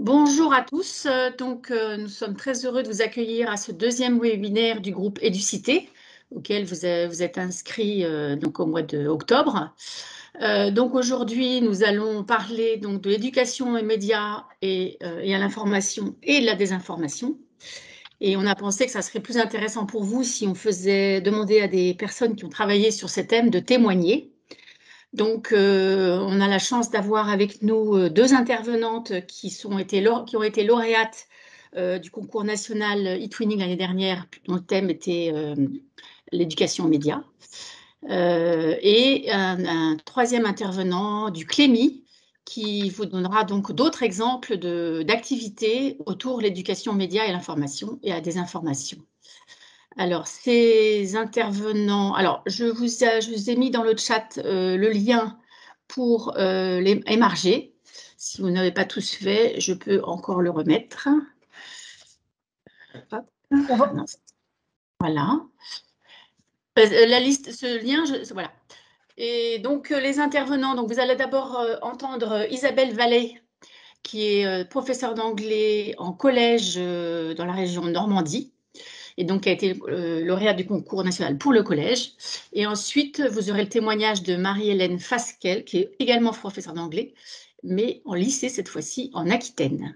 Bonjour à tous. Nous sommes très heureux de vous accueillir à ce deuxième webinaire du groupe Éducité, auquel vous êtes inscrits donc au mois d'octobre. Donc aujourd'hui, nous allons parler donc de l'éducation aux médias et à l'information et de la désinformation. Et on a pensé que ça serait plus intéressant pour vous si on faisait demander à des personnes qui ont travaillé sur ces thèmes de témoigner. Donc, on a la chance d'avoir avec nous deux intervenantes qui ont été lauréates du concours national e-twinning l'année dernière, dont le thème était l'éducation aux médias. Et un troisième intervenant du CLEMI qui vous donnera donc d'autres exemples d'activités autour de l'éducation aux médias et à l'information et à la désinformation. Alors, ces intervenants, alors je vous ai mis dans le chat le lien pour les émarger. Si vous n'avez pas tous fait, je peux encore le remettre. Hop. Non, voilà. La liste, ce lien, voilà. Et donc, les intervenants, donc vous allez d'abord entendre Isabelle Vallée, qui est professeure d'anglais en collège dans la région de Normandie, et donc qui a été lauréate du concours national pour le collège. Et ensuite, vous aurez le témoignage de Marie-Hélène Fasquelle, qui est également professeure d'anglais, mais en lycée cette fois-ci, en Aquitaine.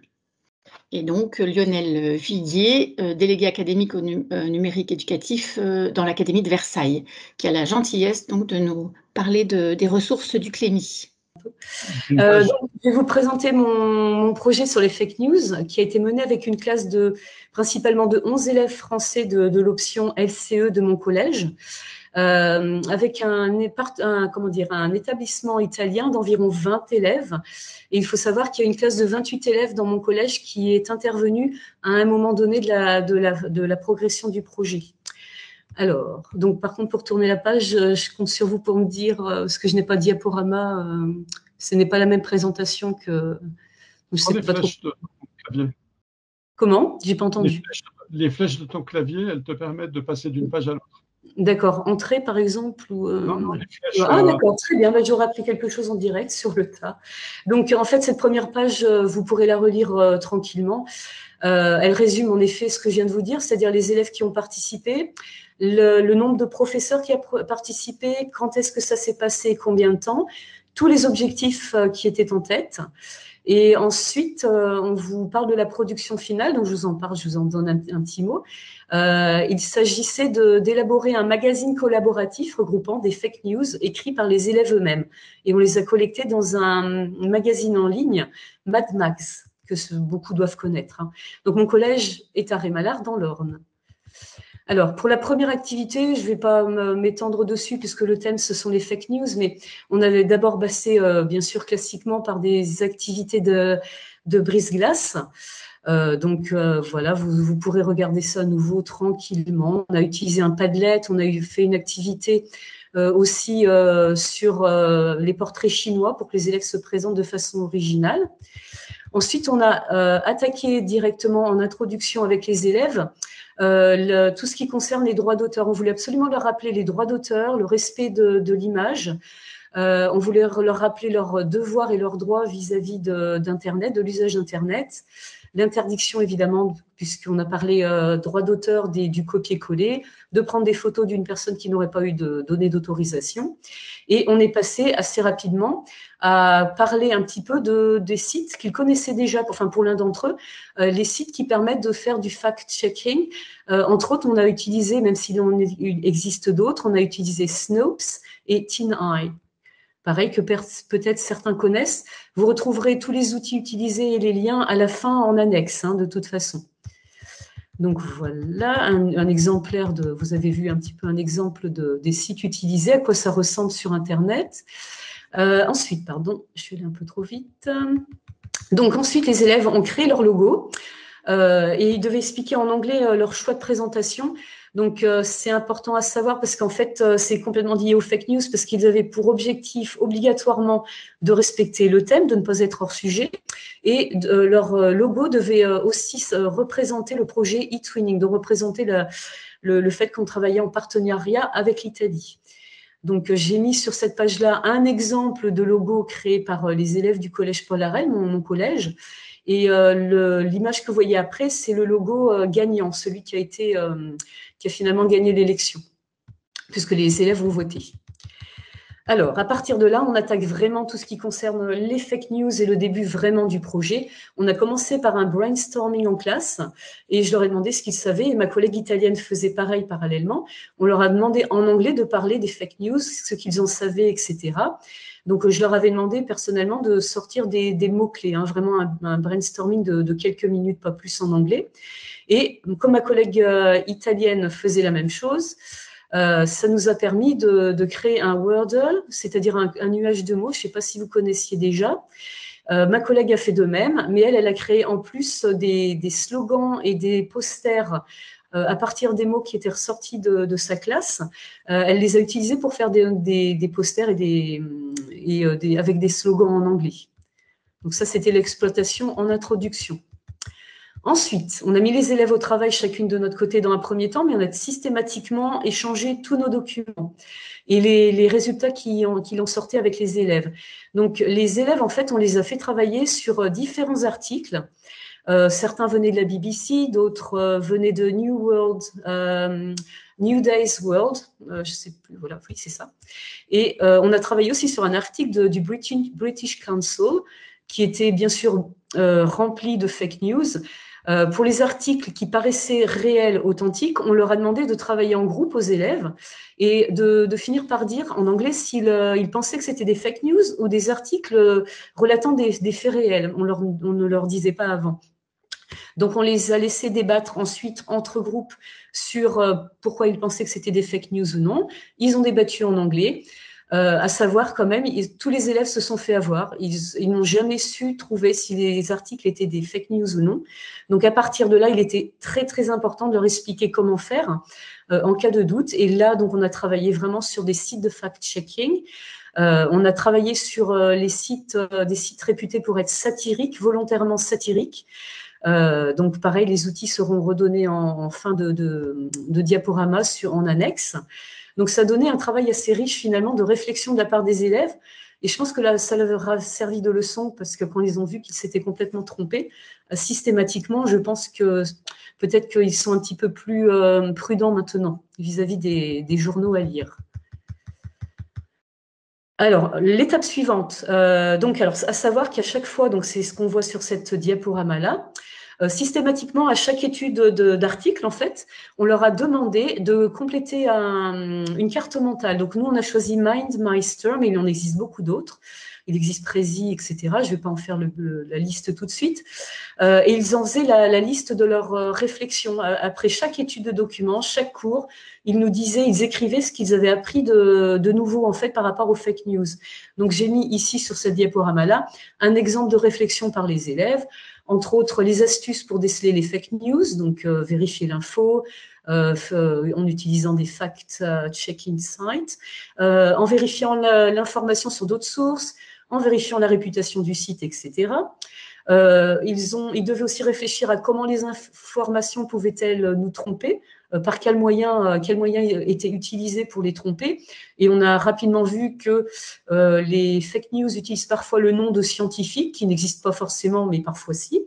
Et donc Lionel Viguier, délégué académique au numérique éducatif dans l'Académie de Versailles, qui a la gentillesse donc de nous parler des ressources du CLEMI. Je vais vous présenter mon projet sur les fake news qui a été mené avec une classe principalement de 11 élèves français de l'option LCE de mon collège, avec un établissement italien d'environ 20 élèves. Et il faut savoir qu'il y a une classe de 28 élèves dans mon collège qui est intervenue à un moment donné de la progression du projet. Alors, donc par contre, pour tourner la page, je compte sur vous pour me dire, parce que je n'ai pas de diaporama, ce n'est pas la même présentation que. Je sais pas trop. De ton clavier. Comment? J'ai pas entendu. Les flèches de ton clavier, elles te permettent de passer d'une page à l'autre. D'accord. Entrée, par exemple ou, Non, les flèches. Ah, d'accord, très bien. J'aurais appris quelque chose en direct sur le tas. Donc, en fait, cette première page, vous pourrez la relire tranquillement. Elle résume en effet ce que je viens de vous dire, c'est-à-dire les élèves qui ont participé, le nombre de professeurs qui ont participé, quand est-ce que ça s'est passé, combien de temps, tous les objectifs qui étaient en tête. Et ensuite, on vous parle de la production finale, donc je vous en parle, je vous en donne un petit mot. Il s'agissait d'élaborer un magazine collaboratif regroupant des fake news écrits par les élèves eux-mêmes. Et on les a collectés dans un magazine en ligne, Mad Max, que beaucoup doivent connaître. Donc, mon collège est à Rémalard, dans l'Orne. Alors, pour la première activité, je ne vais pas m'étendre dessus puisque le thème, ce sont les fake news, mais on avait d'abord passé, bien sûr, classiquement par des activités de brise-glace. Voilà, vous pourrez regarder ça à nouveau tranquillement. On a utilisé un Padlet, on a fait une activité aussi sur les portraits chinois pour que les élèves se présentent de façon originale. Ensuite, on a attaqué directement en introduction avec les élèves tout ce qui concerne les droits d'auteur. On voulait absolument leur rappeler les droits d'auteur, le respect de l'image. On voulait leur rappeler leurs devoirs et leurs droits vis-à-vis d'Internet, de l'usage d'Internet. L'interdiction, évidemment, puisqu'on a parlé droit d'auteur du copier-coller, de prendre des photos d'une personne qui n'aurait pas eu de données d'autorisation. Et on est passé assez rapidement à parler un petit peu des sites qu'ils connaissaient déjà, pour l'un d'entre eux, les sites qui permettent de faire du fact-checking. Entre autres, on a utilisé, même s'il en existe d'autres, on a utilisé Snopes et TinEye. Pareil que peut-être certains connaissent. Vous retrouverez tous les outils utilisés et les liens à la fin en annexe, de toute façon. Donc voilà, un exemplaire vous avez vu un petit peu un exemple des sites utilisés, à quoi ça ressemble sur Internet. Ensuite, pardon, je suis allée un peu trop vite. Donc ensuite, les élèves ont créé leur logo et ils devaient expliquer en anglais leur choix de présentation. Donc, c'est important à savoir parce qu'en fait, c'est complètement lié aux fake news parce qu'ils avaient pour objectif obligatoirement de respecter le thème, de ne pas être hors sujet. Et leur logo devait aussi représenter le projet e-twinning, de représenter le fait qu'on travaillait en partenariat avec l'Italie. Donc, j'ai mis sur cette page-là un exemple de logo créé par les élèves du collège Paul Harel, mon collège. Et l'image que vous voyez après, c'est le logo gagnant, celui qui a finalement gagné l'élection, puisque les élèves ont voté. Alors, à partir de là, on attaque vraiment tout ce qui concerne les fake news et le début vraiment du projet. On a commencé par un brainstorming en classe et je leur ai demandé ce qu'ils savaient et ma collègue italienne faisait pareil parallèlement. On leur a demandé en anglais de parler des fake news, ce qu'ils en savaient, etc. Donc, je leur avais demandé personnellement de sortir des mots-clés, hein, vraiment un brainstorming de quelques minutes, pas plus en anglais. Et comme ma collègue italienne faisait la même chose, ça nous a permis de créer un Wordle, c'est-à-dire un nuage de mots. Je ne sais pas si vous connaissiez déjà. Ma collègue a fait de même, mais elle a créé en plus des slogans et des posters à partir des mots qui étaient ressortis de sa classe. Elle les a utilisés pour faire des posters avec des slogans en anglais. Donc ça, c'était l'exploitation en introduction. Ensuite, on a mis les élèves au travail chacune de notre côté dans un premier temps, mais on a systématiquement échangé tous nos documents et les résultats qui en sortaient avec les élèves. Donc, les élèves, en fait, on les a fait travailler sur différents articles. Certains venaient de la BBC, d'autres venaient de New Day's World, je sais plus, voilà, oui, c'est ça. Et on a travaillé aussi sur un article du British Council qui était bien sûr rempli de fake news. Pour les articles qui paraissaient réels, authentiques, on leur a demandé de travailler en groupe aux élèves et de finir par dire en anglais s'ils pensaient que c'était des fake news ou des articles relatant des faits réels. On ne leur disait pas avant. Donc, on les a laissés débattre ensuite entre groupes sur pourquoi ils pensaient que c'était des fake news ou non. Ils ont débattu en anglais. À savoir quand même, tous les élèves se sont fait avoir. Ils n'ont jamais su trouver si les articles étaient des fake news ou non. Donc, à partir de là, il était très, très important de leur expliquer comment faire en cas de doute. Et là, donc, on a travaillé vraiment sur des sites de fact-checking. On a travaillé sur des sites réputés pour être satiriques, volontairement satiriques. Donc, pareil, les outils seront redonnés en fin de diaporama en annexe. Donc, ça donnait un travail assez riche, finalement, de réflexion de la part des élèves. Et je pense que là, ça leur a servi de leçon parce que quand ils ont vu qu'ils s'étaient complètement trompés, systématiquement, je pense que peut-être qu'ils sont un petit peu plus prudents maintenant vis-à-vis des journaux à lire. Alors, l'étape suivante, donc, alors, à savoir qu'à chaque fois, donc c'est ce qu'on voit sur cette diaporama-là, systématiquement, à chaque étude d'article, en fait, on leur a demandé de compléter une carte mentale. Donc, nous, on a choisi MindMeister, mais il en existe beaucoup d'autres. Il existe Prezi, etc. Je ne vais pas en faire la liste tout de suite. Et ils en faisaient la liste de leurs réflexions. Après chaque étude de document, chaque cours, ils écrivaient ce qu'ils avaient appris de nouveau, en fait, par rapport aux fake news. Donc, j'ai mis ici, sur cette diaporama-là, un exemple de réflexion par les élèves. Entre autres, les astuces pour déceler les fake news, donc vérifier l'info en utilisant des fact-checking sites, en vérifiant l'information sur d'autres sources, en vérifiant la réputation du site, etc. Ils devaient aussi réfléchir à comment les informations pouvaient-elles nous tromper, par quel moyen était utilisé pour les tromper. Et on a rapidement vu que les fake news utilisent parfois le nom de scientifiques, qui n'existent pas forcément, mais parfois si.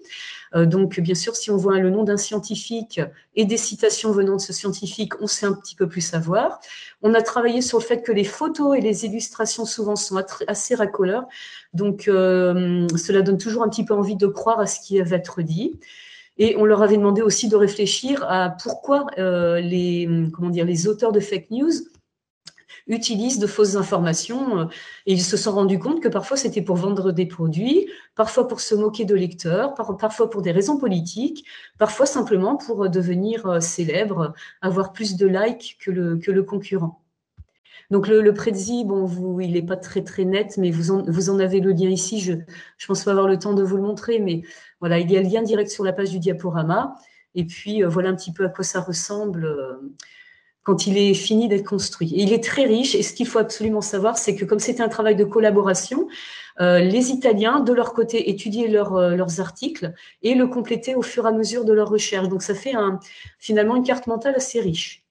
Donc, bien sûr, si on voit le nom d'un scientifique et des citations venant de ce scientifique, on sait un petit peu plus savoir. On a travaillé sur le fait que les photos et les illustrations souvent sont assez racoleurs. Donc, cela donne toujours un petit peu envie de croire à ce qui va être dit. Et on leur avait demandé aussi de réfléchir à pourquoi les auteurs de fake news utilisent de fausses informations. Et ils se sont rendus compte que parfois c'était pour vendre des produits, parfois pour se moquer de lecteurs, parfois pour des raisons politiques, parfois simplement pour devenir célèbre, avoir plus de likes que le concurrent. Donc le Prezi, bon, il n'est pas très très net, mais vous en avez le lien ici. Je pense pas avoir le temps de vous le montrer, mais voilà, il y a le lien direct sur la page du diaporama. Et puis voilà un petit peu à quoi ça ressemble quand il est fini d'être construit. Et il est très riche. Et ce qu'il faut absolument savoir, c'est que comme c'était un travail de collaboration, les Italiens, de leur côté, étudiaient leurs articles et le complétaient au fur et à mesure de leurs recherches. Donc ça fait finalement une carte mentale assez riche.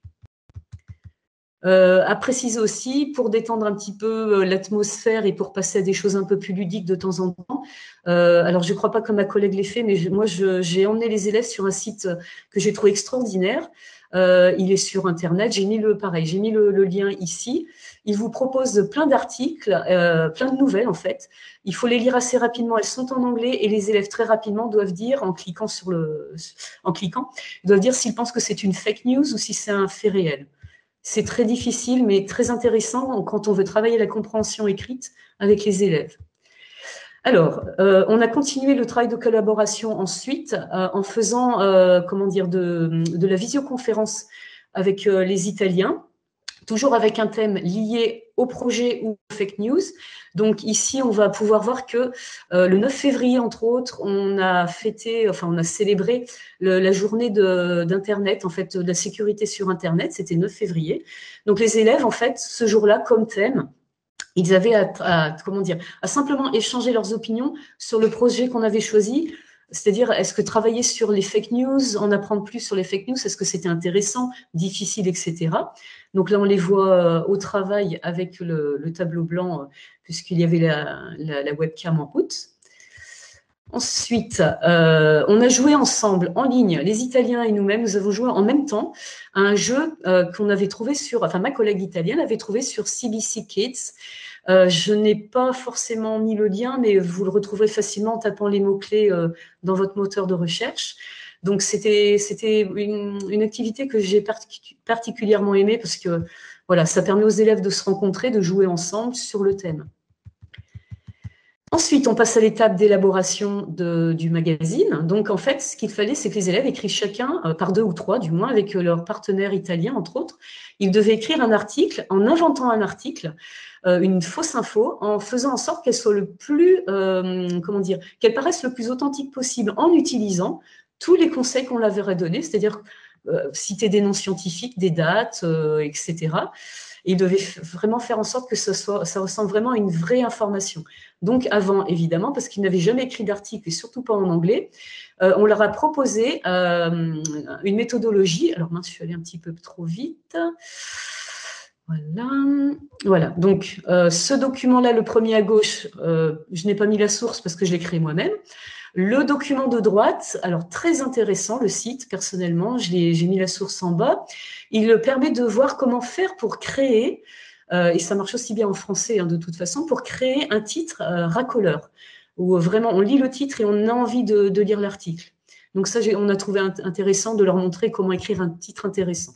À préciser aussi, pour détendre un petit peu l'atmosphère et pour passer à des choses un peu plus ludiques de temps en temps. Alors, je ne crois pas que ma collègue l'ait fait, mais moi, j'ai emmené les élèves sur un site que j'ai trouvé extraordinaire. Il est sur Internet. J'ai mis le lien ici. Il vous propose plein d'articles, plein de nouvelles en fait. Il faut les lire assez rapidement. Elles sont en anglais et les élèves très rapidement doivent dire, en cliquant, ils doivent dire s'ils pensent que c'est une fake news ou si c'est un fait réel. C'est très difficile, mais très intéressant quand on veut travailler la compréhension écrite avec les élèves. Alors, on a continué le travail de collaboration ensuite en faisant, de la visioconférence avec les Italiens, toujours avec un thème lié au projet ou aux fake news. Donc ici, on va pouvoir voir que le 9 février, entre autres, on a célébré la journée d'Internet, en fait, de la sécurité sur Internet. C'était 9 février. Donc les élèves, en fait, ce jour-là, comme thème, ils avaient à simplement échanger leurs opinions sur le projet qu'on avait choisi. C'est-à-dire, est-ce que travailler sur les fake news, en apprendre plus sur les fake news, est-ce que c'était intéressant, difficile, etc. Donc là, on les voit au travail avec le tableau blanc, puisqu'il y avait la webcam en route. Ensuite, on a joué ensemble en ligne, les Italiens et nous-mêmes, nous avons joué en même temps à un jeu qu'on avait trouvé ma collègue italienne avait trouvé sur CBC Kids. Je n'ai pas forcément mis le lien, mais vous le retrouverez facilement en tapant les mots-clés dans votre moteur de recherche. Donc, c'était une activité que j'ai particulièrement aimée parce que voilà, ça permet aux élèves de se rencontrer, de jouer ensemble sur le thème. Ensuite, on passe à l'étape d'élaboration du magazine. Donc, en fait, ce qu'il fallait, c'est que les élèves écrivent chacun, par 2 ou 3 du moins, avec leur partenaire italien, entre autres. Ils devaient écrire un article en inventant un article, une fausse info, en faisant en sorte qu'elle soit qu'elle paraisse le plus authentique possible en utilisant tous les conseils qu'on leur avait donnés, c'est-à-dire citer des noms scientifiques, des dates, etc. Et ils devaient vraiment faire en sorte que ça ressemble vraiment à une vraie information. Donc avant, évidemment, parce qu'ils n'avaient jamais écrit d'article et surtout pas en anglais, on leur a proposé une méthodologie. Alors mince, je suis allée un petit peu trop vite. Voilà. Donc ce document-là, le premier à gauche, je n'ai pas mis la source parce que je l'ai créé moi-même. Le document de droite, alors très intéressant, le site, personnellement, j'ai mis la source en bas. Il permet de voir comment faire pour créer, et ça marche aussi bien en français de toute façon, pour créer un titre racoleur, où vraiment on lit le titre et on a envie de lire l'article. Donc ça, on a trouvé intéressant de leur montrer comment écrire un titre intéressant.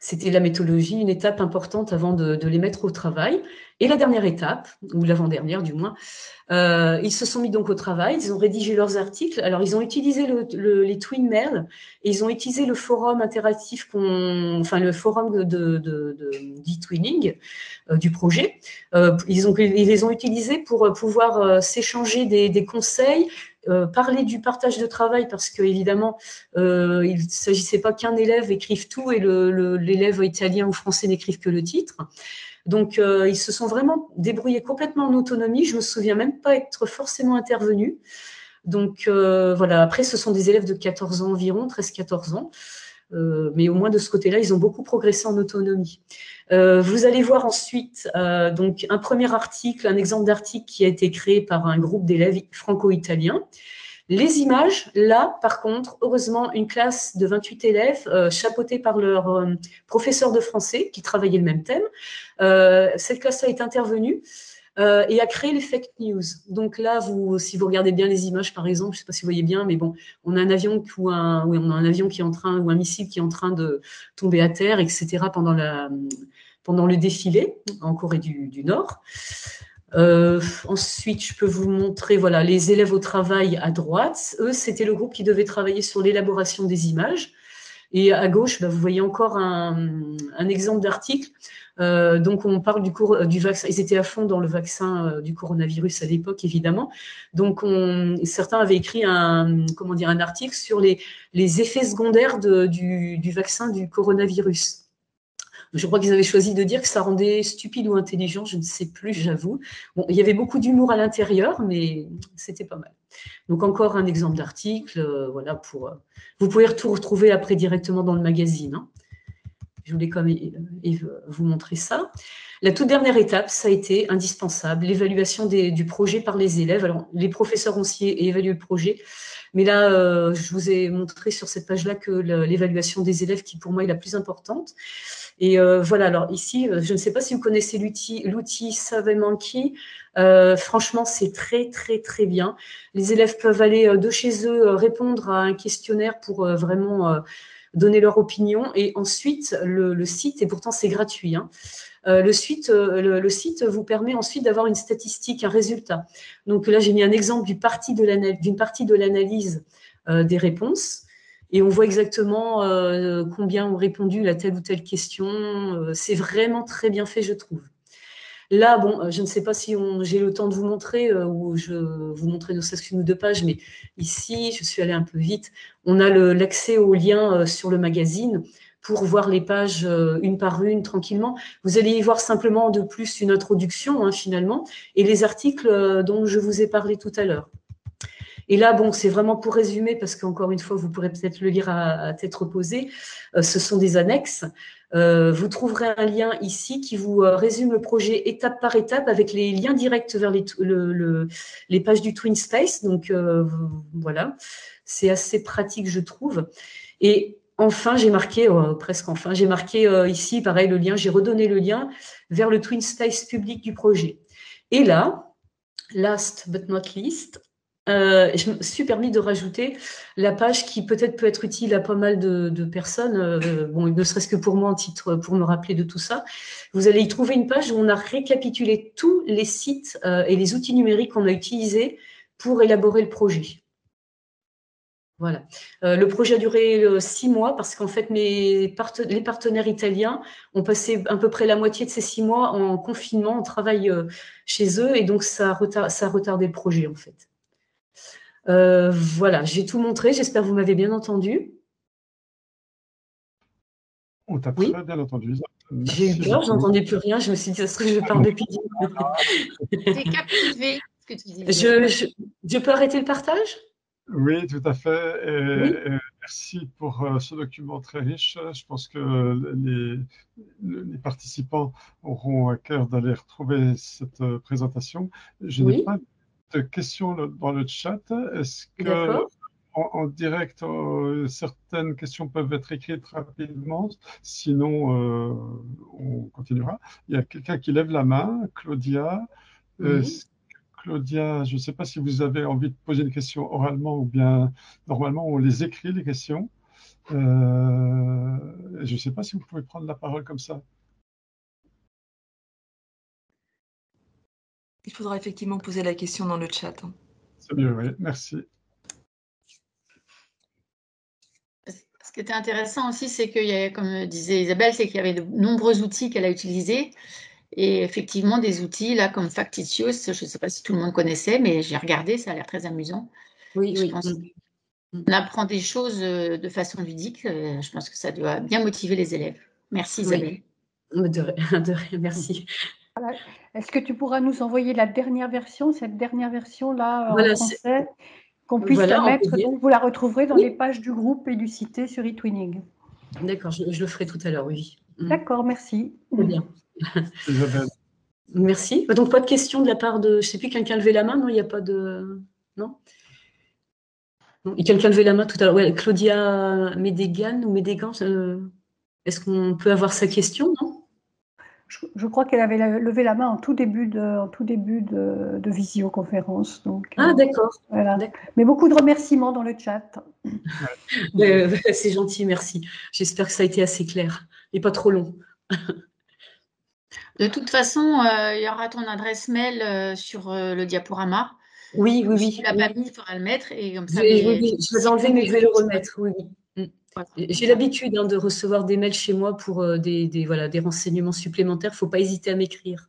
C'était la méthodologie, une étape importante avant de les mettre au travail. Et la dernière étape, ou l'avant-dernière du moins, ils se sont mis donc au travail, ils ont rédigé leurs articles. Alors, ils ont utilisé les Twin Mail et ils ont utilisé le forum interactif, le forum d'e-twinning du projet. Ils les ont utilisés pour pouvoir s'échanger des conseils, parler du partage de travail parce qu'évidemment, il ne s'agissait pas qu'un élève écrive tout et l'élève italien ou français n'écrive que le titre. Donc, ils se sont vraiment débrouillés complètement en autonomie. Je ne me souviens même pas être forcément intervenue. Donc, voilà. Après, ce sont des élèves de 14 ans environ, 13-14 ans. Mais au moins, de ce côté-là, ils ont beaucoup progressé en autonomie. Vous allez voir ensuite donc un premier article, un exemple d'article qui a été créé par un groupe d'élèves franco-italiens. Les images, là, par contre, heureusement, une classe de 28 élèves chapeautée par leur professeur de français qui travaillait le même thème. Cette classe-là est intervenue et a créé les fake news. Donc là, si vous regardez bien les images, par exemple, je ne sais pas si vous voyez bien, mais bon, on a un avion on a un avion qui est en train, ou un missile qui est en train de tomber à terre, etc. pendant le défilé en Corée du Nord. Ensuite, je peux vous montrer, voilà, les élèves au travail à droite. Eux, c'était le groupe qui devait travailler sur l'élaboration des images. Et à gauche, vous voyez encore un exemple d'article. Donc, on parle du vaccin. Ils étaient à fond dans le vaccin du coronavirus à l'époque, évidemment. Donc, certains avaient écrit un article sur les effets secondaires du vaccin du coronavirus. Je crois qu'ils avaient choisi de dire que ça rendait stupide ou intelligent, je ne sais plus, j'avoue. Bon, il y avait beaucoup d'humour à l'intérieur, mais c'était pas mal. Donc, encore un exemple d'article, voilà, vous pouvez tout retrouver après directement dans le magazine. je voulais quand même vous montrer ça. La toute dernière étape, ça a été indispensable, l'évaluation du projet par les élèves. Alors, les professeurs ont aussi évalué le projet, mais là, je vous ai montré sur cette page-là que l'évaluation des élèves, qui pour moi est la plus importante. Et voilà, alors ici, je ne sais pas si vous connaissez l'outil SurveyMonkey. Franchement, c'est très, très, très bien. Les élèves peuvent aller de chez eux répondre à un questionnaire pour vraiment donner leur opinion. Et ensuite, le site, et pourtant c'est gratuit, hein, le site vous permet ensuite d'avoir une statistique, un résultat. Donc là, j'ai mis un exemple d'une partie de l'analyse des réponses. Et on voit exactement combien ont répondu à telle ou telle question. C'est vraiment très bien fait, je trouve. Là, bon, je ne sais pas si j'ai le temps de vous montrer ou je vous montrer ne serait-ce qu'une ou deux pages, mais ici, je suis allée un peu vite. On a l'accès aux liens sur le magazine pour voir les pages une par une tranquillement. Vous allez y voir simplement de plus une introduction, hein, finalement, et les articles dont je vous ai parlé tout à l'heure. Et là, bon, c'est vraiment pour résumer, parce qu'encore une fois, vous pourrez peut-être le lire à tête reposée. Ce sont des annexes. Vous trouverez un lien ici qui vous résume le projet étape par étape avec les liens directs vers les pages du Twin Space. Donc, voilà, c'est assez pratique, je trouve. Et enfin, j'ai marqué, presque enfin, j'ai marqué ici, pareil, le lien, j'ai redonné le lien vers le Twin Space public du projet. Et là, last but not least, je me suis permis de rajouter la page qui peut être utile à pas mal de personnes, bon, ne serait-ce que pour moi en titre, pour me rappeler de tout ça. Vous allez y trouver une page où on a récapitulé tous les sites et les outils numériques qu'on a utilisés pour élaborer le projet. Voilà. Le projet a duré 6 mois parce qu'en fait, les partenaires italiens ont passé à peu près la moitié de ces 6 mois en confinement, en travail chez eux, et donc ça a retardé le projet en fait. Voilà, j'ai tout montré. J'espère que vous m'avez bien entendu. On t'a Oui, très bien entendu, Isa. j'ai eu Merci peur, je beaucoup. n'entendais plus rien. Je me suis dit, ça serait que je parle depuis 10 minutes. C'est captivé, ce que tu disais. Je peux arrêter le partage? Oui, tout à fait. Oui. Et merci pour ce document très riche. Je pense que les participants auront à cœur d'aller retrouver cette présentation. Je n'ai Oui, pas de questions dans le chat. Est-ce que d'accord. en direct, certaines questions peuvent être écrites rapidement? Sinon, on continuera. Il y a quelqu'un qui lève la main, Claudia. Euh, Oui. Claudia, je ne sais pas si vous avez envie de poser une question oralement ou bien normalement on les écrit, les questions. Je ne sais pas si vous pouvez prendre la parole comme ça. Il faudra effectivement poser la question dans le chat. C'est mieux, oui. Merci. Ce qui était intéressant aussi, c'est qu'il y a, comme disait Isabelle, c'est qu'il y avait de nombreux outils qu'elle a utilisés. Et effectivement, des outils là comme Factitious, je ne sais pas si tout le monde connaissait, mais j'ai regardé, ça a l'air très amusant. Oui, Je oui. pense qu'on apprend des choses de façon ludique. Je pense que ça doit bien motiver les élèves. Merci Isabelle. Oui. De rien, merci. Voilà. Est-ce que tu pourras nous envoyer la dernière version, cette dernière version-là en Voilà, français, qu'on puisse voilà, la en mettre, PDF. donc vous la retrouverez dans Oui. les pages du groupe et du cité sur eTwinning. D'accord, je le ferai tout à l'heure, oui. D'accord, merci. Très bien. Isabelle. Merci. Donc, pas de questions de la part de. Je ne sais plus, quelqu'un a levé la main? Non, il n'y a pas de. Non? Quelqu'un a levé la main tout à l'heure. Ouais, Claudia Médégan ou Médégan, est-ce qu'on peut avoir sa question, non? Je crois qu'elle avait levé la main en tout début de visioconférence. Donc, Ah, d'accord. voilà. D'accord. Mais beaucoup de remerciements dans le chat. C'est gentil, merci. J'espère que ça a été assez clair et pas trop long. De toute façon, il y aura ton adresse mail sur le diaporama. Oui, oui, Si tu oui. ne l'as pas mis, il faudra le mettre. Et comme ça, Oui, je l'avais enlevé, mais je vais le remettre. Oui, oui. Voilà, J'ai l'habitude de recevoir des mails chez moi pour voilà, des renseignements supplémentaires. Il ne faut pas hésiter à m'écrire.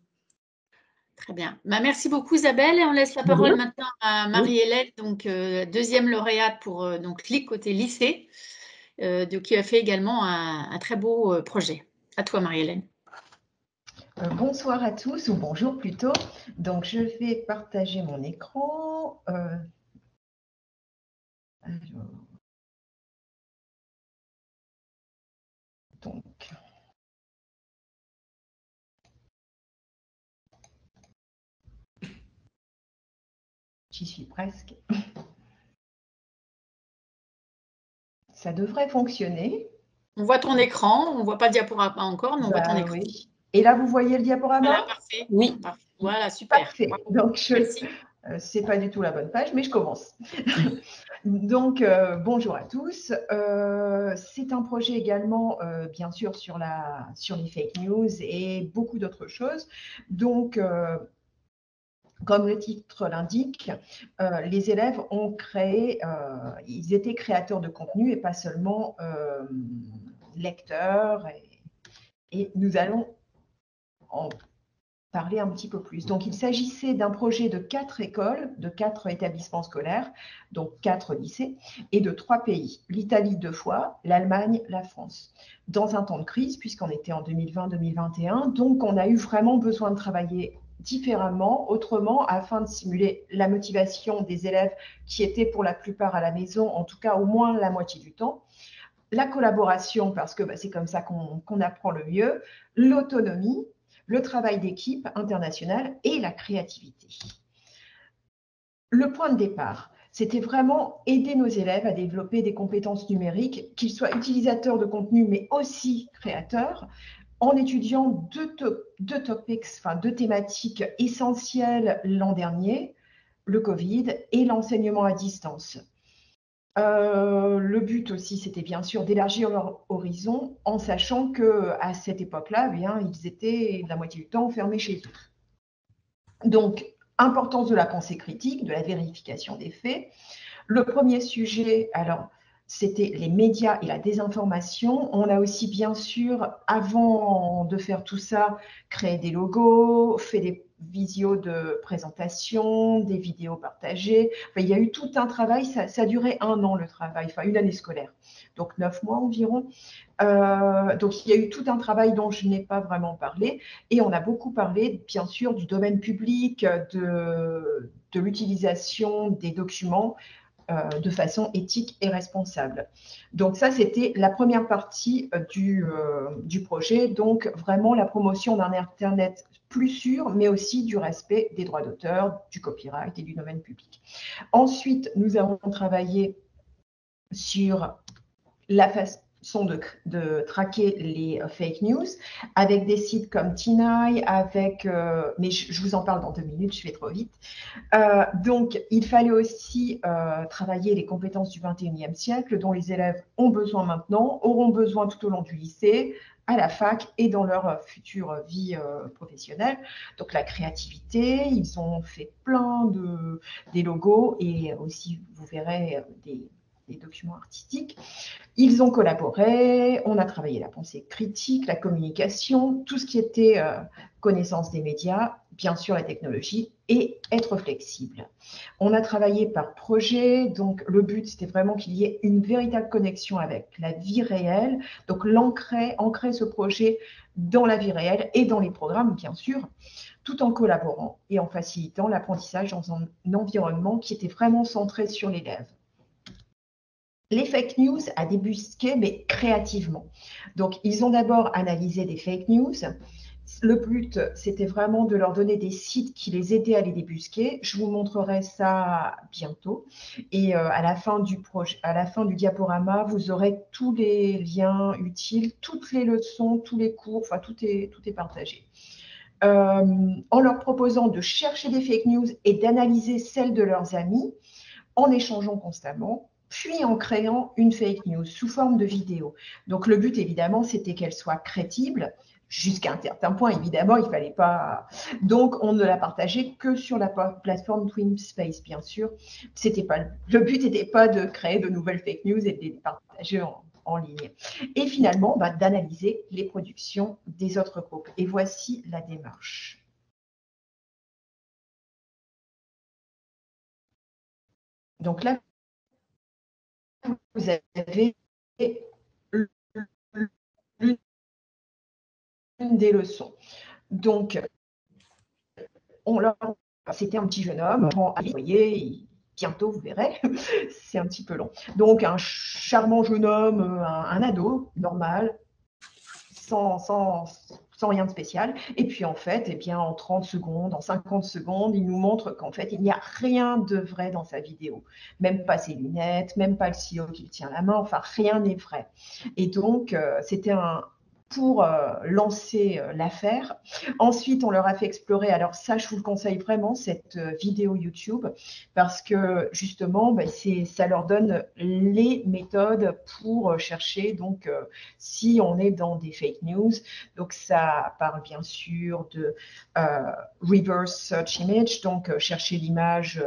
Très bien. Bah, merci beaucoup Isabelle et on laisse la De parole rien. maintenant à Oui. Marie-Hélène, donc deuxième lauréate pour donc LIC côté lycée, qui a fait également un très beau projet. À toi Marie-Hélène. Bonsoir à tous, ou bonjour plutôt. Donc, je vais partager mon écran. Donc, J'y suis presque. Ça devrait fonctionner. On voit ton écran, on ne voit pas le diaporama encore, mais on voit ton écran. Oui. Et là, vous voyez le diaporama? Voilà, parfait. Oui. Parfait. Voilà, super. Parfait. Donc, Merci. c'est pas du tout la bonne page, mais je commence. Donc, bonjour à tous. C'est un projet également, bien sûr, sur les fake news et beaucoup d'autres choses. Donc, comme le titre l'indique, les élèves ont créé, ils étaient créateurs de contenu et pas seulement lecteurs. Et nous allons en parler un petit peu plus. Donc, il s'agissait d'un projet de 4 écoles, de 4 établissements scolaires, donc 4 lycées, et de 3 pays. L'Italie 2 fois, l'Allemagne, la France. Dans un temps de crise, puisqu'on était en 2020-2021, donc on a eu vraiment besoin de travailler différemment, autrement, afin de simuler la motivation des élèves qui étaient pour la plupart à la maison, en tout cas au moins la moitié du temps. La collaboration, parce que c'est comme ça qu'on apprend le mieux, l'autonomie, le travail d'équipe international et la créativité. Le point de départ, c'était vraiment aider nos élèves à développer des compétences numériques, qu'ils soient utilisateurs de contenu, mais aussi créateurs, en étudiant deux thématiques essentielles l'an dernier, le Covid et l'enseignement à distance. Le but aussi, c'était bien sûr d'élargir leur horizon en sachant qu'à cette époque-là, ils étaient la moitié du temps enfermés chez eux. Donc, importance de la pensée critique, de la vérification des faits. Le premier sujet, alors, c'était les médias et la désinformation. On a aussi, bien sûr, avant de faire tout ça, créé des logos, fait des visios de présentation, des vidéos partagées. Enfin, il y a eu tout un travail, ça a duré 1 an le travail, enfin une année scolaire, donc 9 mois environ. Donc il y a eu tout un travail dont je n'ai pas vraiment parlé, et on a beaucoup parlé, bien sûr, du domaine public, de l'utilisation des documents de façon éthique et responsable. Donc ça, c'était la première partie du projet, donc vraiment la promotion d'un Internet plus sûr, mais aussi du respect des droits d'auteur, du copyright et du domaine public. Ensuite, nous avons travaillé sur la façon de traquer les fake news avec des sites comme Tinai, mais je vous en parle dans 2 minutes, je vais trop vite. Donc, il fallait aussi travailler les compétences du 21e siècle dont les élèves ont besoin maintenant, auront besoin tout au long du lycée, à la fac et dans leur future vie professionnelle. Donc, la créativité, ils ont fait des logos et aussi, vous verrez, des documents artistiques. Ils ont collaboré, on a travaillé la pensée critique, la communication, tout ce qui était connaissance des médias, bien sûr la technologie et être flexible. On a travaillé par projet, donc le but c'était vraiment qu'il y ait une véritable connexion avec la vie réelle, donc ancrer ce projet dans la vie réelle et dans les programmes bien sûr, tout en collaborant et en facilitant l'apprentissage dans un environnement qui était vraiment centré sur l'élève. Les fake news à débusquer, mais créativement. Donc, ils ont d'abord analysé des fake news. Le but, c'était vraiment de leur donner des sites qui les aidaient à les débusquer. Je vous montrerai ça bientôt. Et à la fin du diaporama, vous aurez tous les liens utiles, toutes les leçons, tous les cours, enfin, tout est partagé. En leur proposant de chercher des fake news et d'analyser celles de leurs amis, en échangeant constamment, puis en créant une fake news sous forme de vidéo. Donc le but, évidemment, c'était qu'elle soit crédible, jusqu'à un certain point, évidemment, il ne fallait pas… Donc, on ne la partageait que sur la plateforme TwinSpace, bien sûr. Le but n'était pas de créer de nouvelles fake news et de les partager en ligne. Et finalement, d'analyser les productions des autres groupes. Et voici la démarche. Donc là, vous avez l'une des leçons. Donc, c'était un petit jeune homme, vous voyez, bientôt vous verrez, c'est un petit peu long. Donc, un charmant jeune homme, un ado, normal, sans sans rien de spécial. Et puis en fait, eh bien, en 30 secondes, en 50 secondes, il nous montre qu'en fait, il n'y a rien de vrai dans sa vidéo. Même pas ses lunettes, même pas le stylo qu'il tient à la main, enfin, rien n'est vrai. Et donc, c'était pour lancer l'affaire. Ensuite, on leur a fait explorer, alors ça, je vous le conseille vraiment, cette vidéo YouTube, parce que justement, ça leur donne les méthodes pour chercher, donc si on est dans des fake news. Donc ça parle bien sûr de reverse search image, donc chercher l'image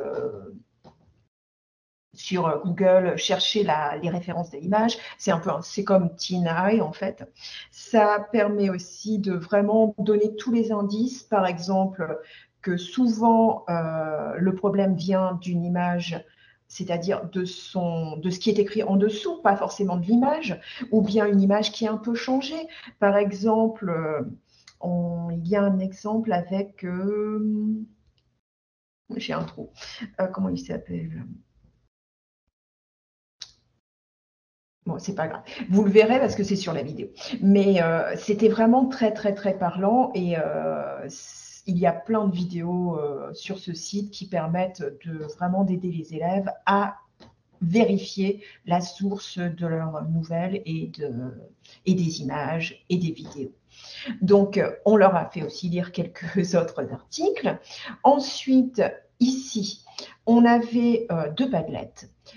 sur Google, chercher les références de l'image. C'est comme TinEye en fait. Ça permet aussi de vraiment donner tous les indices, par exemple que souvent le problème vient d'une image, c'est-à-dire de ce qui est écrit en dessous, pas forcément de l'image, ou bien une image qui est un peu changée. Par exemple, il y a un exemple avec, j'ai un trou, comment il s'appelle ? Bon, c'est pas grave. Vous le verrez parce que c'est sur la vidéo. Mais c'était vraiment très, très, très parlant. Et il y a plein de vidéos sur ce site qui permettent vraiment d'aider les élèves à vérifier la source de leurs nouvelles et des images et des vidéos. Donc, on leur a fait aussi lire quelques autres articles. Ensuite, ici, on avait 2 Padlet.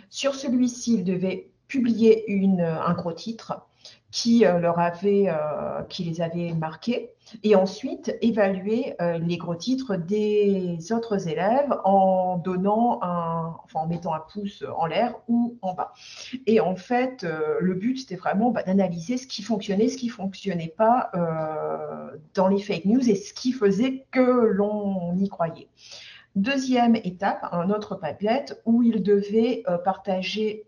Sur celui-ci, ils devaient publier un gros titre qui les avait marqués, et ensuite évaluer les gros titres des autres élèves en mettant un pouce en l'air ou en bas. Et en fait, le but, c'était vraiment d'analyser ce qui fonctionnait, ce qui ne fonctionnait pas dans les fake news et ce qui faisait que l'on y croyait. Deuxième étape, un autre Padlet où ils devaient partager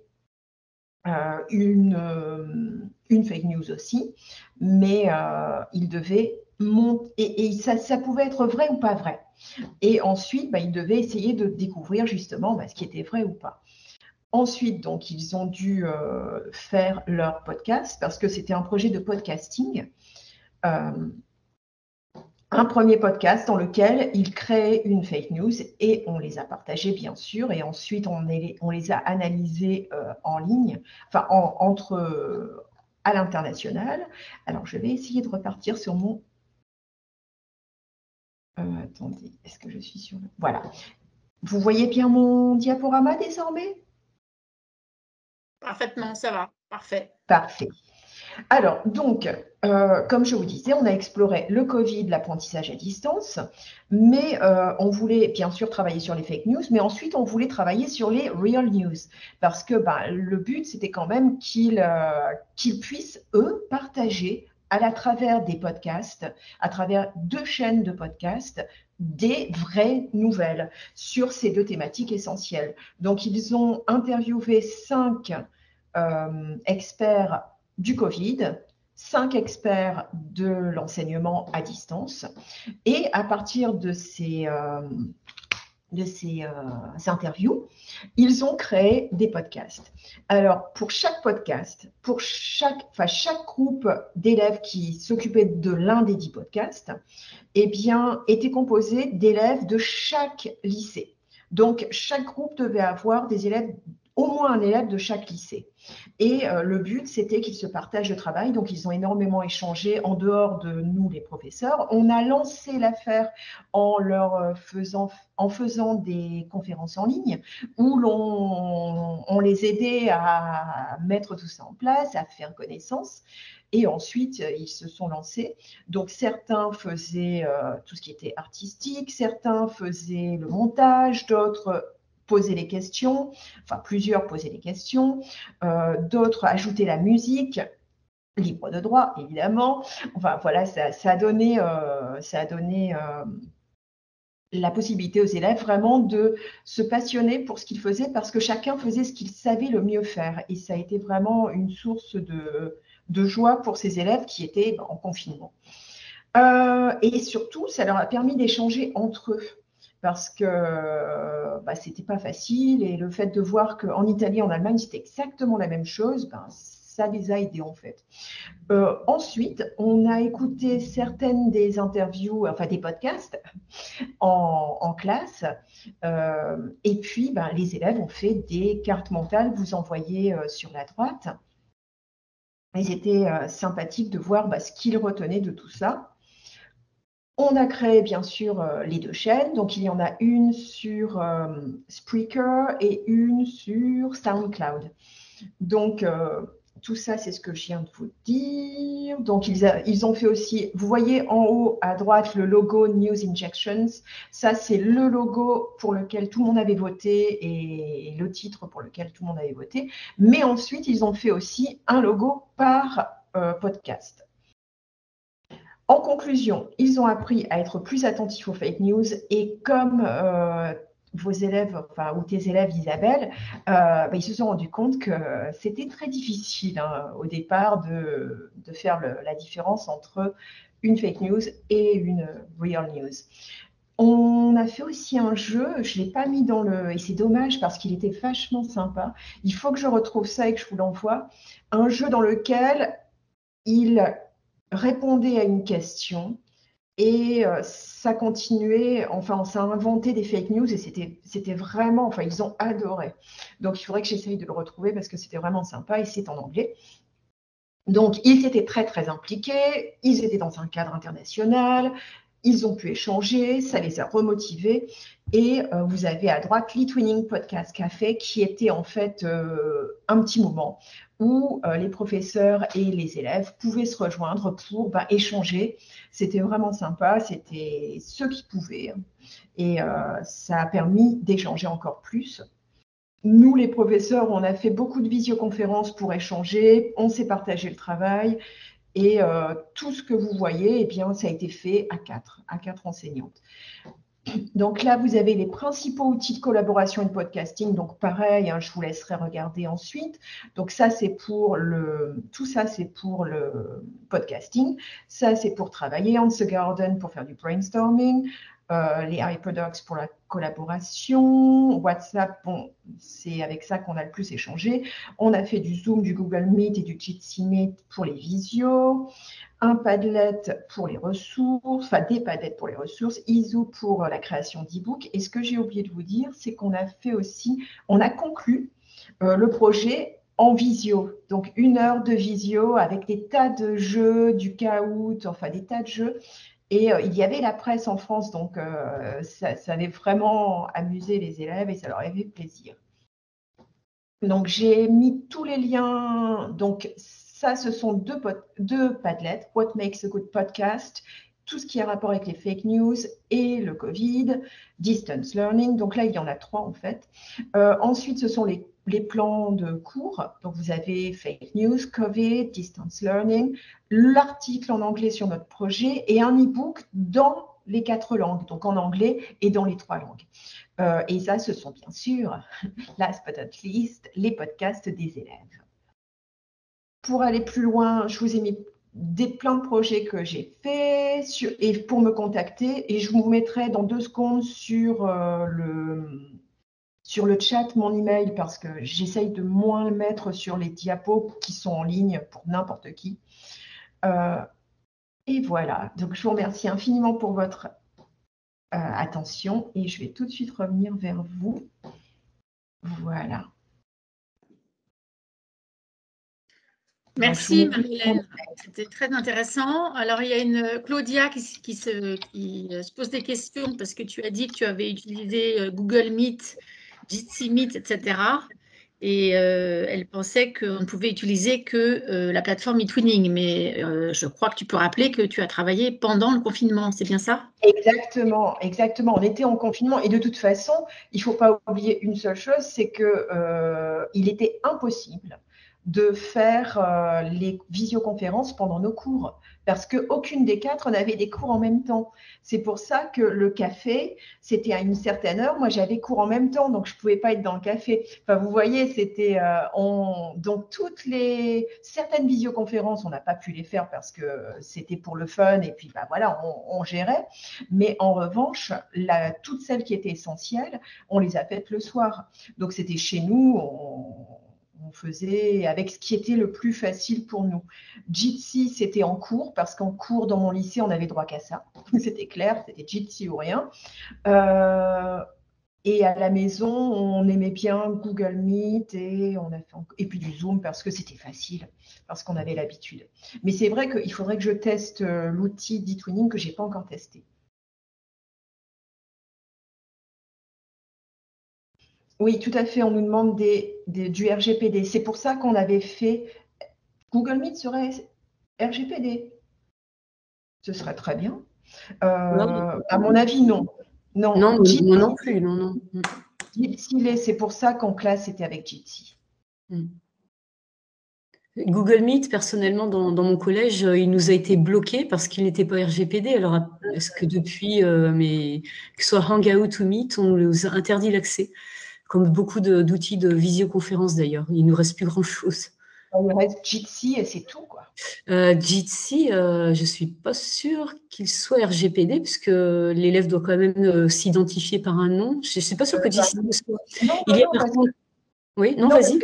une fake news aussi, mais ils devaient et ça pouvait être vrai ou pas vrai. Et ensuite, ils devaient essayer de découvrir justement ce qui était vrai ou pas. Ensuite, donc, ils ont dû faire leur podcast parce que c'était un projet de podcasting. Un premier podcast dans lequel ils créaient une fake news et on les a partagées, bien sûr. Et ensuite, on les a analysées en ligne, enfin, à l'international. Alors, je vais essayer de repartir sur mon... attendez, est-ce que je suis sur... Voilà. Vous voyez bien mon diaporama désormais ? Parfaitement, ça va. Parfait. Parfait. Alors, donc, comme je vous disais, on a exploré le Covid, l'apprentissage à distance, mais on voulait bien sûr travailler sur les fake news, mais ensuite on voulait travailler sur les real news, parce que le but, c'était quand même qu'ils puissent, eux, partager à travers des podcasts, à travers 2 chaînes de podcasts, des vraies nouvelles sur ces 2 thématiques essentielles. Donc, ils ont interviewé 5 experts du Covid, 5 experts de l'enseignement à distance. Et à partir de ces interviews, ils ont créé des podcasts. Alors, pour chaque podcast, pour chaque groupe d'élèves qui s'occupait de l'un des 10 podcasts, était composé d'élèves de chaque lycée. Donc, chaque groupe devait avoir des élèves, au moins un élève de chaque lycée. Et le but, c'était qu'ils se partagent le travail. Donc, ils ont énormément échangé en dehors de nous, les professeurs. On a lancé l'affaire en faisant des conférences en ligne où on les aidait à mettre tout ça en place, à faire connaissance. Et ensuite, ils se sont lancés. Donc, certains faisaient tout ce qui était artistique, certains faisaient le montage, d'autres poser les questions, enfin plusieurs posaient les questions, d'autres ajoutaient la musique, libre de droit évidemment. Enfin voilà, ça a donné la possibilité aux élèves vraiment de se passionner pour ce qu'ils faisaient parce que chacun faisait ce qu'il savait le mieux faire. Et ça a été vraiment une source de joie pour ces élèves qui étaient en confinement. Et surtout, ça leur a permis d'échanger entre eux. Parce que c'était pas facile et le fait de voir qu'en Italie, en Allemagne, c'était exactement la même chose, ça les a aidés en fait. Ensuite, on a écouté certaines des interviews, enfin des podcasts en classe. Et puis, les élèves ont fait des cartes mentales, vous en voyez sur la droite. Et c'était sympathique de voir ce qu'ils retenaient de tout ça. On a créé bien sûr les 2 chaînes, donc il y en a une sur Spreaker et une sur SoundCloud. Donc tout ça, c'est ce que je viens de vous dire. Donc ils ont fait aussi, vous voyez en haut à droite le logo News Injections. Ça, c'est le logo pour lequel tout le monde avait voté et le titre pour lequel tout le monde avait voté. Mais ensuite, ils ont fait aussi un logo par podcast. En conclusion, ils ont appris à être plus attentifs aux fake news et comme vos élèves, ou tes élèves Isabelle, ils se sont rendus compte que c'était très difficile au départ de faire la différence entre une fake news et une real news. On a fait aussi un jeu, je ne l'ai pas mis dans le... Et c'est dommage parce qu'il était vachement sympa. Il faut que je retrouve ça et que je vous l'envoie. Un jeu dans lequel il répondait à une question et ça continuait, on s'est inventé des fake news et c'était vraiment, ils ont adoré. Donc, il faudrait que j'essaye de le retrouver parce que c'était vraiment sympa et c'est en anglais. Donc, ils étaient très, très impliqués, ils étaient dans un cadre international, ils ont pu échanger, ça les a remotivés. Et vous avez à droite l'eTwinning Podcast Café qui était en fait un petit moment où les professeurs et les élèves pouvaient se rejoindre pour échanger. C'était vraiment sympa, c'était ceux qui pouvaient. Et ça a permis d'échanger encore plus. Nous, les professeurs, on a fait beaucoup de visioconférences pour échanger, on s'est partagé le travail. Et tout ce que vous voyez, ça a été fait à 4 enseignantes. Donc là, vous avez les principaux outils de collaboration et de podcasting. Donc pareil, je vous laisserai regarder ensuite. Donc ça, tout ça, c'est pour le podcasting. Ça, c'est pour travailler. Answer Garden pour faire du brainstorming. Les HyperDocs pour la collaboration. WhatsApp, c'est avec ça qu'on a le plus échangé. On a fait du Zoom, du Google Meet et du Jitsi Meet pour les visios. Un Padlet pour les ressources, des Padlets pour les ressources, ISO pour la création d'e-book. Et ce que j'ai oublié de vous dire, c'est qu'on a fait aussi, on a conclu le projet en visio. Donc 1 heure de visio avec des tas de jeux, du Kahoot, des tas de jeux. Et il y avait la presse en France, donc ça avait vraiment amusé les élèves et ça leur avait fait plaisir. Donc j'ai mis tous les liens. Donc ça, ce sont 2 Padlets, What Makes a Good Podcast, tout ce qui a rapport avec les fake news et le Covid, Distance Learning. Donc là, il y en a 3 en fait. Ensuite, ce sont les plans de cours. Donc vous avez Fake News, Covid, Distance Learning, l'article en anglais sur notre projet et un e-book dans les 4 langues, donc en anglais et dans les 3 langues. Et ça, ce sont bien sûr, last but not least, les podcasts des élèves. Pour aller plus loin, je vous ai mis plein de projets que j'ai faits et pour me contacter. Et je vous mettrai dans 2 secondes sur le chat mon email parce que j'essaye de moins le mettre sur les diapos qui sont en ligne pour n'importe qui. Et voilà. Donc, je vous remercie infiniment pour votre attention et je vais tout de suite revenir vers vous. Voilà. Merci Marie-Hélène, c'était très intéressant. Alors il y a une Claudia qui se pose des questions parce que tu as dit que tu avais utilisé Google Meet, Jitsi Meet, etc. Et elle pensait qu'on ne pouvait utiliser que la plateforme eTwinning, mais je crois que tu peux rappeler que tu as travaillé pendant le confinement, c'est bien ça? Exactement, exactement. On était en confinement et de toute façon, il ne faut pas oublier une seule chose, c'est qu'il était impossible de faire les visioconférences pendant nos cours parce qu'aucune des 4 n'avait des cours en même temps. C'est pour ça que le café, c'était à une certaine heure. Moi, j'avais cours en même temps, donc je ne pouvais pas être dans le café. Enfin, vous voyez, c'était donc certaines visioconférences, on n'a pas pu les faire parce que c'était pour le fun et puis voilà, on gérait. Mais en revanche, toutes celles qui étaient essentielles, on les a faites le soir. Donc, c'était chez nous, On faisait avec ce qui était le plus facile pour nous. Jitsi, c'était en cours, parce qu'en cours, dans mon lycée, on avait droit qu'à ça. C'était clair, c'était Jitsi ou rien. Et à la maison, on aimait bien Google Meet et puis du Zoom parce que c'était facile, parce qu'on avait l'habitude. Mais c'est vrai qu'il faudrait que je teste l'outil d'eTwinning que je n'ai pas encore testé. Oui, tout à fait. On nous demande du RGPD. C'est pour ça qu'on avait fait Google Meet serait RGPD. Ce serait très bien. À mon avis, non. Non, moi non plus, non. Jitsi, c'est pour ça qu'en classe, c'était avec Jitsi. Google Meet, personnellement, dans mon collège, il nous a été bloqué parce qu'il n'était pas RGPD. Alors, est-ce que depuis, que ce soit Hangout ou Meet, on nous a interdit l'accès, comme beaucoup d'outils de visioconférence d'ailleurs. Il ne nous reste plus grand-chose. Il reste Jitsi et c'est tout, quoi. Jitsi, je ne suis pas sûre qu'il soit RGPD, puisque l'élève doit quand même s'identifier par un nom. Je ne suis pas sûre que Jitsi le soit. Oui, non, vas-y.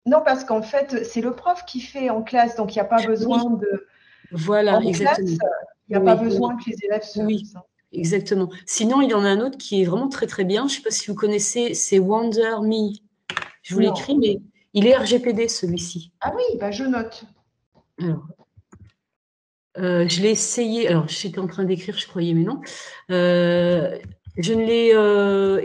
Non, parce qu'en fait, c'est le prof qui fait en classe, donc il n'y a pas besoin de… Voilà, exactement. Il n'y a pas besoin que les élèves se… Oui, exactement. Sinon, il y en a un autre qui est vraiment très, très bien. Je ne sais pas si vous connaissez, c'est Wonder Me. Je vous l'écris, mais il est RGPD, celui-ci. Ah oui, je note. Alors, je l'ai essayé. Alors, j'étais en train d'écrire, je croyais, mais non. Je ne l'ai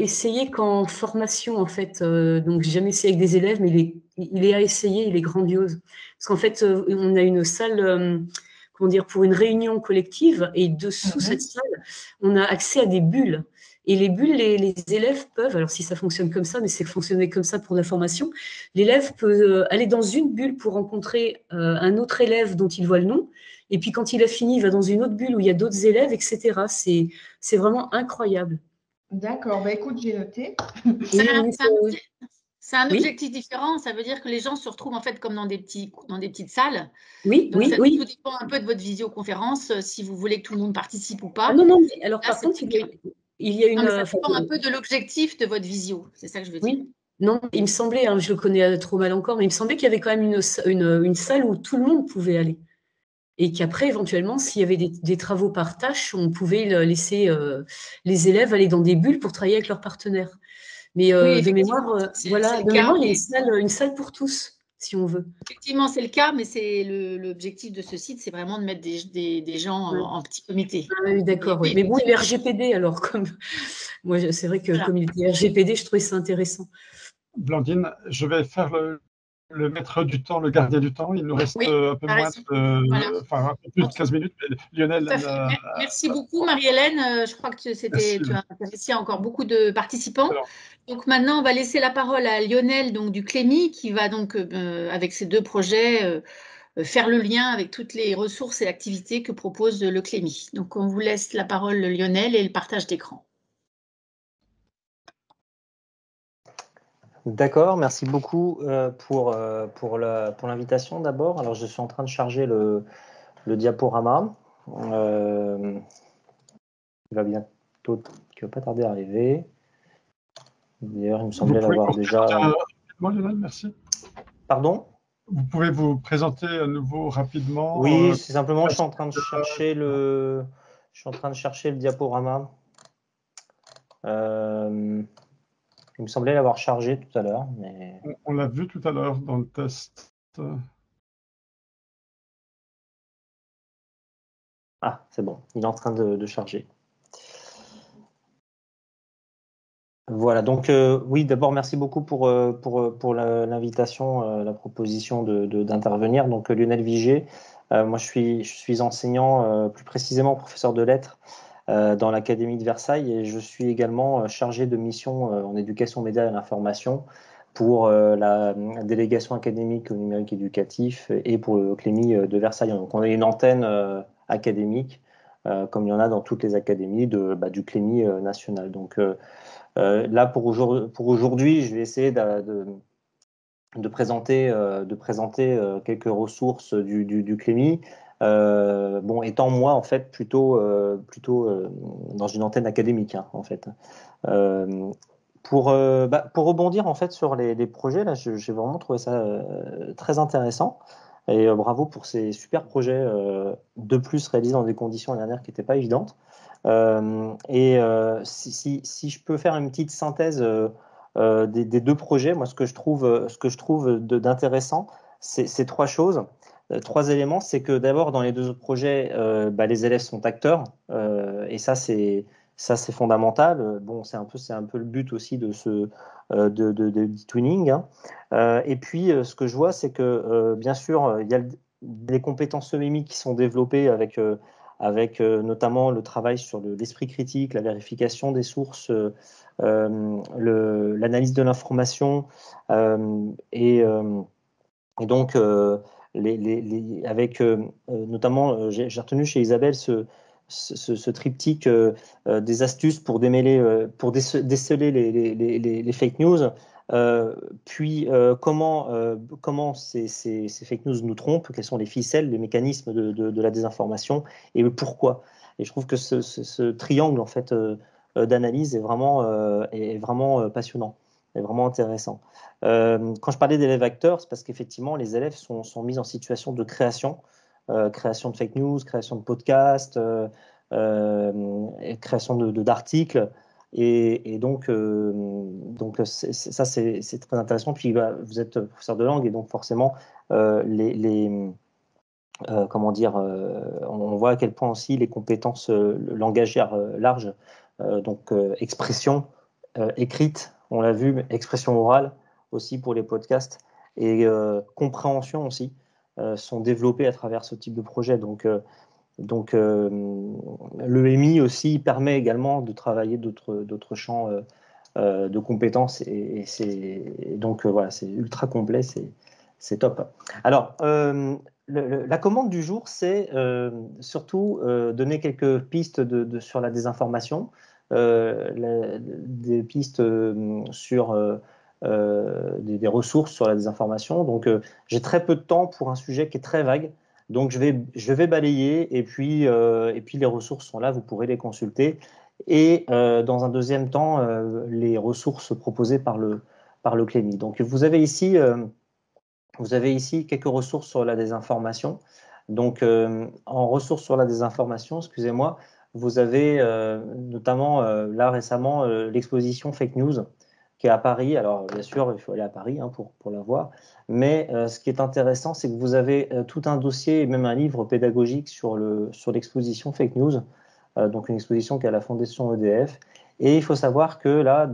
essayé qu'en formation, en fait. Donc, j'ai jamais essayé avec des élèves, mais il est à essayer, il est grandiose. Parce qu'en fait, on a une salle, comment dire, pour une réunion collective, et dessous cette salle, on a accès à des bulles. Et les bulles, les élèves peuvent, alors si ça fonctionne comme ça, mais c'est fonctionné comme ça pour la formation, l'élève peut aller dans une bulle pour rencontrer un autre élève dont il voit le nom. Et puis, quand il a fini, il va dans une autre bulle où il y a d'autres élèves, etc. C'est vraiment incroyable. D'accord. Écoute, j'ai noté. C'est un objectif différent. Ça veut dire que les gens se retrouvent en fait comme dans des petites salles. Oui, donc, oui. Tout dépend un peu de votre visioconférence, si vous voulez que tout le monde participe ou pas. Ah non, mais alors par contre, il y a une… ça dépend un peu de l'objectif de votre visio. C'est ça que je veux dire. Oui. Non, il me semblait, je le connais trop mal encore, mais il me semblait qu'il y avait quand même une salle où tout le monde pouvait aller. Et qu'après, éventuellement, s'il y avait des travaux par tâche, on pouvait laisser les élèves aller dans des bulles pour travailler avec leurs partenaires. Mais de mémoire, il y a une salle pour tous, si on veut. Effectivement, c'est le cas, mais c'est l'objectif de ce site, c'est vraiment de mettre des gens en petit comité. Ah oui, d'accord. Oui. Mais bon, il est RGPD, alors moi, c'est vrai que comme il était RGPD, je trouvais ça intéressant. Blandine, je vais faire le maître du temps, le gardien du temps. Il nous reste un peu moins un peu plus de 15 minutes. Mais Lionel, merci beaucoup, Marie-Hélène. Je crois que tu as intéressé encore beaucoup de participants. Alors, donc maintenant, on va laisser la parole à Lionel du Clémy, qui va donc, avec ses deux projets, faire le lien avec toutes les ressources et activités que propose le Clémy. Donc, on vous laisse la parole, Lionel, et le partage d'écran. D'accord, merci beaucoup pour l'invitation d'abord. Alors, je suis en train de charger le diaporama. Il va pas tarder à arriver. D'ailleurs, il me semblait l'avoir déjà… Lionel, merci. Pardon ? Vous pouvez vous présenter à nouveau rapidement. Oui, c'est simplement, je suis en train de chercher le diaporama. Il me semblait l'avoir chargé tout à l'heure. Mais… On l'a vu tout à l'heure dans le test. Ah, c'est bon, il est en train de charger. Voilà, donc oui, d'abord, merci beaucoup pour l'invitation, la proposition d'intervenir. Donc, Lionel Viger, moi, je suis enseignant, plus précisément professeur de lettres dans l'Académie de Versailles, et je suis également chargé de mission en éducation, médias et l'information pour la délégation académique au numérique éducatif et pour le Clémy de Versailles. Donc, on a une antenne académique, comme il y en a dans toutes les académies du Clémy national. Donc, là, pour aujourd'hui, je vais essayer de présenter quelques ressources du Clémy. Étant moi, en fait, plutôt dans une antenne académique, en fait. Pour rebondir en fait sur les projets, là, j'ai vraiment trouvé ça très intéressant. Et bravo pour ces super projets de plus réalisés dans des conditions l'année dernière qui n'étaient pas évidentes. Si je peux faire une petite synthèse des deux projets, moi ce que je trouve d'intéressant, c'est trois choses. Trois éléments, c'est que d'abord dans les deux autres projets, les élèves sont acteurs et ça c'est fondamental. Bon, c'est un peu le but aussi de ce e-twinning, hein. Et puis ce que je vois, c'est que bien sûr il y a des compétences EMI qui sont développées avec notamment le travail sur l'esprit critique, la vérification des sources, l'analyse de l'information et donc avec notamment j'ai retenu chez Isabelle ce triptyque des astuces pour déceler les fake news, puis comment ces fake news nous trompent, quelles sont les ficelles, les mécanismes de la désinformation et le pourquoi. Et je trouve que ce triangle en fait d'analyse est vraiment passionnant, est vraiment intéressant. Quand je parlais d'élèves acteurs, c'est parce qu'effectivement les élèves sont mis en situation de création de fake news, création de podcasts, création d'articles. Et donc ça, c'est très intéressant. Puis vous êtes professeur de langue et donc forcément, comment dire, on voit à quel point aussi les compétences langagières larges, donc expression écrite, on l'a vu, expression orale aussi pour les podcasts et compréhension aussi sont développées à travers ce type de projet. Donc l'EMI aussi permet également de travailler d'autres champs de compétences donc voilà, c'est ultra complet, c'est top. Alors, la commande du jour, c'est surtout donner quelques pistes sur la désinformation, des pistes sur des ressources sur la désinformation. Donc, j'ai très peu de temps pour un sujet qui est très vague. Donc, je vais balayer et puis les ressources sont là, vous pourrez les consulter. Et dans un deuxième temps, les ressources proposées par le CLEMI. Donc, vous avez ici quelques ressources sur la désinformation. Donc, en ressources sur la désinformation, excusez-moi, vous avez notamment là récemment l'exposition Fake News qui est à Paris. Alors, bien sûr, il faut aller à Paris pour la voir. Mais ce qui est intéressant, c'est que vous avez tout un dossier et même un livre pédagogique sur l'exposition Fake News, donc une exposition qui est à la Fondation EDF. Et il faut savoir que là,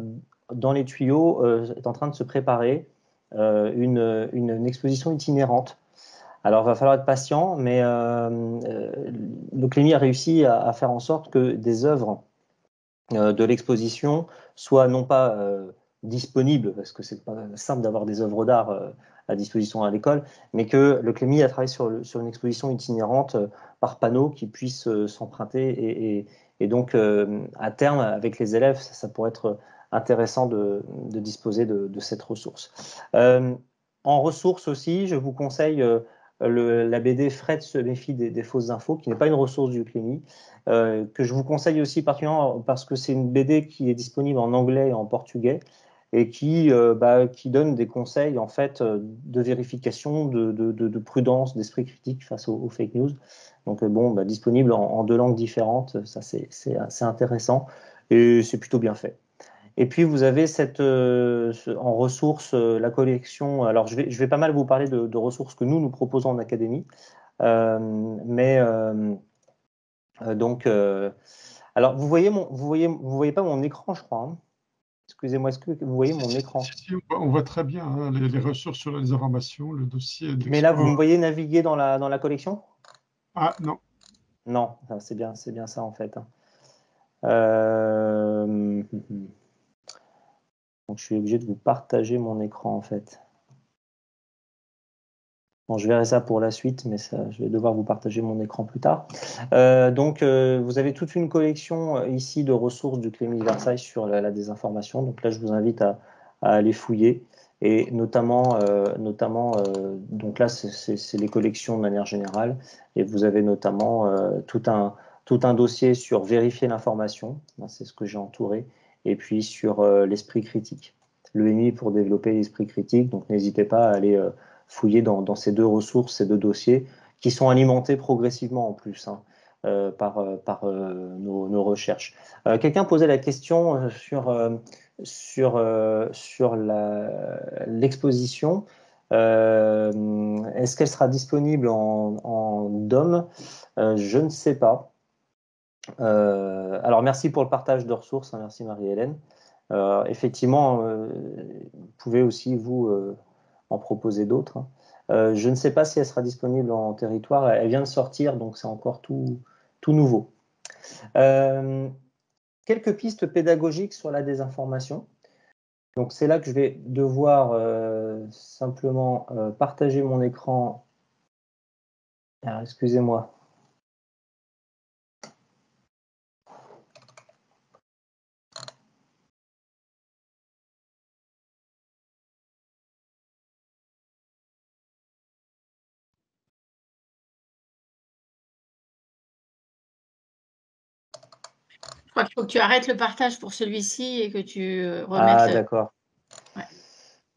dans les tuyaux, est en train de se préparer une exposition itinérante. Alors, il va falloir être patient, mais le CLEMI a réussi à faire en sorte que des œuvres de l'exposition soient non pas disponibles, parce que c'est pas simple d'avoir des œuvres d'art à disposition à l'école, mais que le CLEMI a travaillé sur une exposition itinérante par panneau qui puisse s'emprunter et donc à terme avec les élèves ça pourrait être intéressant de disposer de cette ressource. En ressources aussi, je vous conseille la BD Fred se méfie des fausses infos, qui n'est pas une ressource du CLEMI, que je vous conseille aussi particulièrement parce que c'est une BD qui est disponible en anglais et en portugais et qui donne des conseils en fait de vérification, de prudence, d'esprit critique face aux fake news. Donc disponible en deux langues différentes, ça c'est intéressant et c'est plutôt bien fait. Et puis vous avez en ressources la collection. Alors je vais pas mal vous parler de ressources que nous proposons en académie, alors vous voyez pas mon écran, je crois, hein. Excusez-moi, est-ce que vous voyez mon écran? Si, on voit très bien hein, les ressources sur la désinformation, le dossier. Mais là, vous me voyez naviguer dans la collection? Ah non. Non, c'est bien ça en fait. Donc je suis obligé de vous partager mon écran en fait. Bon, je verrai ça pour la suite, mais je vais devoir vous partager mon écran plus tard. Vous avez toute une collection ici de ressources du CLEMI Versailles sur la désinformation. Donc là, je vous invite à aller fouiller. Et notamment donc là, c'est les collections de manière générale. Et vous avez notamment tout un dossier sur vérifier l'information. C'est ce que j'ai entouré. et puis sur l'esprit critique. L'EMI pour développer l'esprit critique, donc n'hésitez pas à aller fouiller dans ces deux ressources, ces deux dossiers, qui sont alimentés progressivement en plus par nos recherches. Quelqu'un posait la question sur l'exposition. Est-ce qu'elle sera disponible en DOM? Je ne sais pas. Alors, merci pour le partage de ressources. Merci Marie-Hélène. Effectivement, vous pouvez aussi, vous, en proposer d'autres. Je ne sais pas si elle sera disponible en territoire. Elle vient de sortir, donc c'est encore tout nouveau. Quelques pistes pédagogiques sur la désinformation. Donc, c'est là que je vais devoir simplement partager mon écran. Alors, excusez-moi. Je crois qu'il faut que tu arrêtes le partage pour celui-ci et que tu Ah, remettes d'accord. Ouais.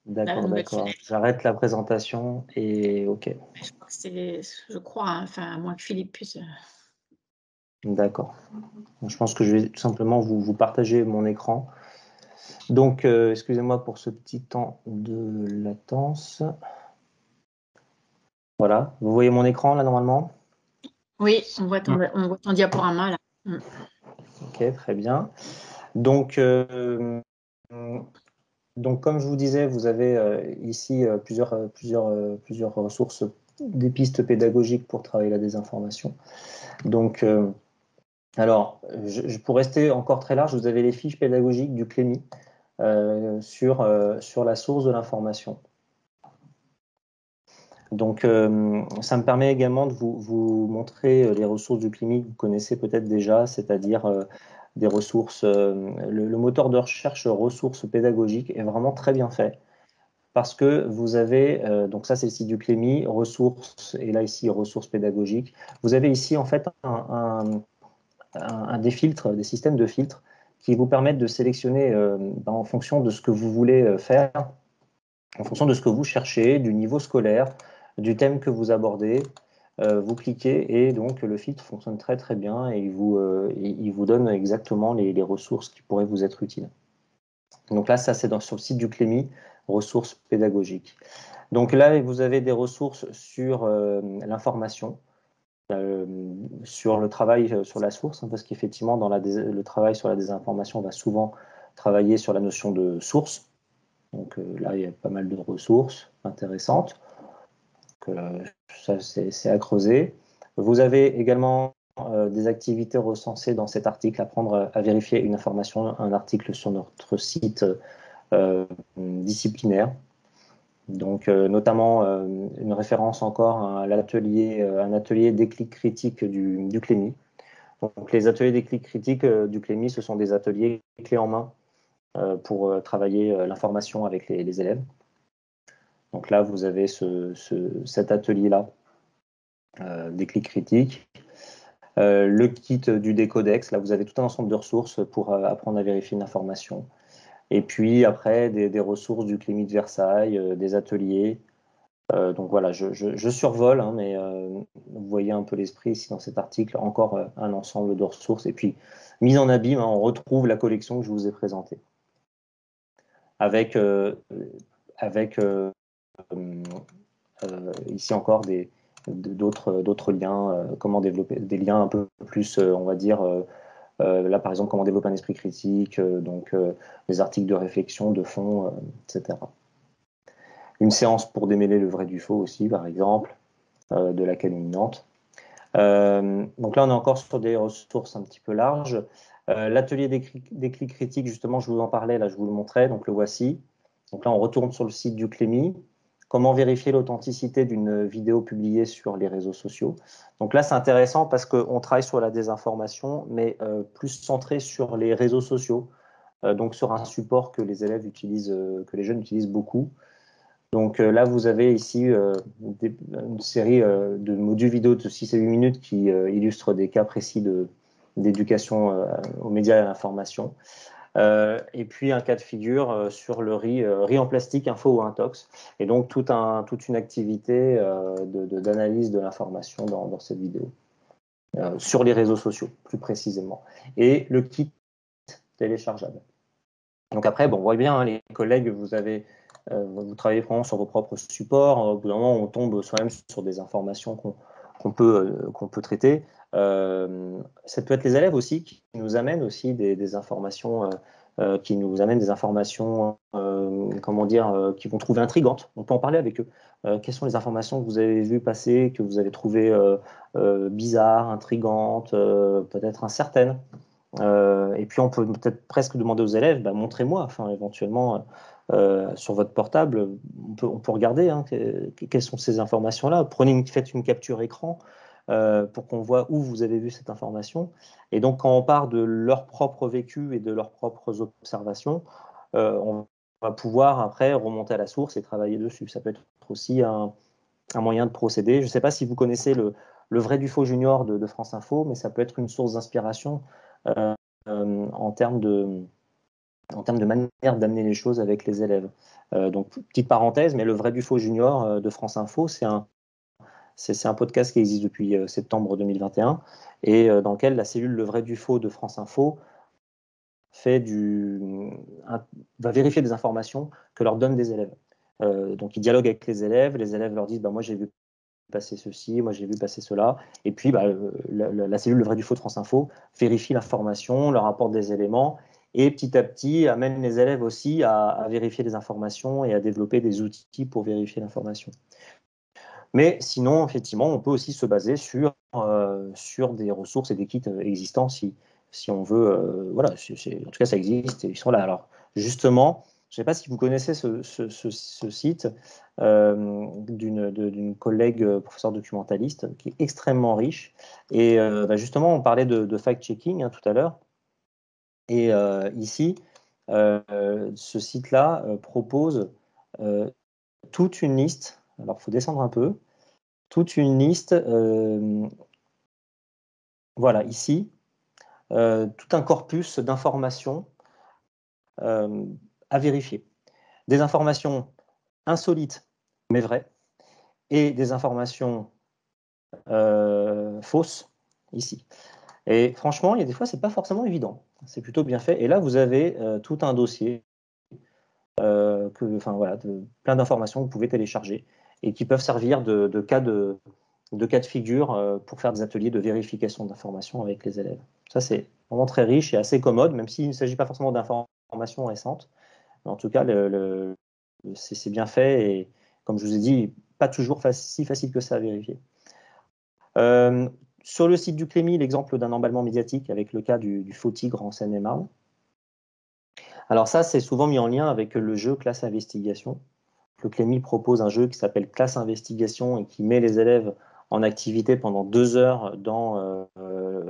D'accord, nouvelle d'accord. fenêtre. J'arrête la présentation et OK. Je crois que je crois, hein, enfin, à moins que Philippe puisse. D'accord. Je pense que je vais tout simplement vous partager mon écran. Donc, excusez-moi pour ce petit temps de latence. Voilà. Vous voyez mon écran là normalement? Oui, on voit ton diaporama là. OK, très bien. Donc, comme je vous disais, vous avez ici plusieurs ressources, des pistes pédagogiques pour travailler la désinformation. Donc, alors, pour rester encore très large, vous avez les fiches pédagogiques du CLEMI sur la source de l'information. Donc, ça me permet également de vous montrer les ressources du CLEMI que vous connaissez peut-être déjà, c'est-à-dire des ressources. Le moteur de recherche ressources pédagogiques est vraiment très bien fait parce que vous avez, donc ça c'est le site du CLEMI, ressources, et là ici ressources pédagogiques. Vous avez ici en fait des filtres, des systèmes de filtres qui vous permettent de sélectionner en fonction de ce que vous voulez faire, en fonction de ce que vous cherchez, du niveau scolaire, du thème que vous abordez. Vous cliquez et donc le filtre fonctionne très très bien et il vous donne exactement les ressources qui pourraient vous être utiles. Donc là, ça c'est sur le site du CLEMI, ressources pédagogiques. Donc là, vous avez des ressources sur l'information, sur le travail sur la source, parce qu'effectivement, le travail sur la désinformation, on va souvent travailler sur la notion de source. Donc là, il y a pas mal de ressources intéressantes. Ça, c'est à creuser. Vous avez également des activités recensées dans cet article, apprendre à vérifier une information, un article sur notre site disciplinaire. Donc, notamment une référence encore à un atelier déclic critique du CLEMI. Donc, les ateliers déclic critique du CLEMI, ce sont des ateliers clés en main pour travailler l'information avec les élèves. Donc là, vous avez cet atelier-là, déclic critique. Le kit du décodex, là, vous avez tout un ensemble de ressources pour apprendre à vérifier une information. Et puis après, des ressources du CLEMI de Versailles, des ateliers. Donc voilà, je survole, hein, mais vous voyez un peu l'esprit ici dans cet article, encore un ensemble de ressources. Et puis, mise en abîme, hein, on retrouve la collection que je vous ai présentée. Avec ici encore d'autres liens, comment développer des liens un peu plus, on va dire, là par exemple, comment développer un esprit critique, donc des articles de réflexion, de fond, etc. Une séance pour démêler le vrai du faux aussi, par exemple, de l'Académie de Nantes. Donc là, on est encore sur des ressources un petit peu larges. L'atelier déclic critique, justement, je vous en parlais, là, je vous le montrais, donc le voici. Donc là, on retourne sur le site du CLEMI. Comment vérifier l'authenticité d'une vidéo publiée sur les réseaux sociaux. Donc là, c'est intéressant parce qu'on travaille sur la désinformation, mais plus centré sur les réseaux sociaux, donc sur un support que les élèves utilisent, que les jeunes utilisent beaucoup. Donc là, vous avez ici une série de modules vidéo de 6 à 8 minutes qui illustrent des cas précis d'éducation aux médias et à l'information. Et puis un cas de figure sur le riz en plastique, info ou intox. Et donc toute une activité d'analyse de l'information dans cette vidéo, sur les réseaux sociaux plus précisément. Et le kit téléchargeable. Donc après, bon, on voit bien, hein, les collègues, vous travaillez vraiment sur vos propres supports. Au bout d'un moment, on tombe soi-même sur des informations qu'on peut traiter. Ça peut être les élèves aussi qui nous amènent aussi des informations, comment dire, qui vont trouver intrigantes. On peut en parler avec eux. Quelles sont les informations que vous avez vues passer, que vous avez trouvées bizarres, intrigantes, peut-être incertaines? Et puis on peut peut-être presque demander aux élèves, bah, montrez-moi, enfin éventuellement sur votre portable, on peut regarder, hein, quelles sont ces informations-là. Faites une capture écran pour qu'on voit où vous avez vu cette information. Et donc quand on part de leur propre vécu et de leurs propres observations, on va pouvoir après remonter à la source et travailler dessus. Ça peut être aussi un moyen de procéder. Je ne sais pas si vous connaissez le vrai du faux junior de France Info, mais ça peut être une source d'inspiration en termes de manière d'amener les choses avec les élèves. Donc, petite parenthèse, mais le vrai du faux junior de France Info, c'est un podcast qui existe depuis septembre 2021 et dans lequel la cellule Le vrai du faux de France Info va vérifier des informations que leur donnent des élèves. Donc, ils dialoguent avec les élèves leur disent, bah, moi j'ai vu passer ceci, moi j'ai vu passer cela, et puis bah, la cellule Le vrai du faux de France Info vérifie l'information, leur apporte des éléments, et petit à petit amène les élèves aussi à vérifier les informations et à développer des outils pour vérifier l'information. Mais sinon, effectivement, on peut aussi se baser sur des ressources et des kits existants si on veut. Voilà, en tout cas, ça existe et ils sont là. Alors, justement, je ne sais pas si vous connaissez ce site d'une collègue professeure documentaliste qui est extrêmement riche. Et justement, on parlait de fact-checking, hein, tout à l'heure. Et ici, ce site-là propose toute une liste. Alors, il faut descendre un peu. Toute une liste, voilà, ici, tout un corpus d'informations à vérifier. Des informations insolites, mais vraies, et des informations fausses, ici. Et franchement, il y a des fois, c'est pas forcément évident. C'est plutôt bien fait. Et là, vous avez tout un dossier, plein d'informations que vous pouvez télécharger et qui peuvent servir de cas de figure pour faire des ateliers de vérification d'informations avec les élèves. Ça, c'est vraiment très riche et assez commode, même s'il ne s'agit pas forcément d'informations récentes. Mais en tout cas, c'est bien fait et, comme je vous ai dit, pas toujours si facile que ça à vérifier. Sur le site du Clémy, l'exemple d'un emballement médiatique avec le cas du faux tigre en Seine-et-Marne. Alors ça, c'est souvent mis en lien avec le jeu Classe Investigation. Le Clémy propose un jeu qui s'appelle Classe Investigation et qui met les élèves en activité pendant 2 heures.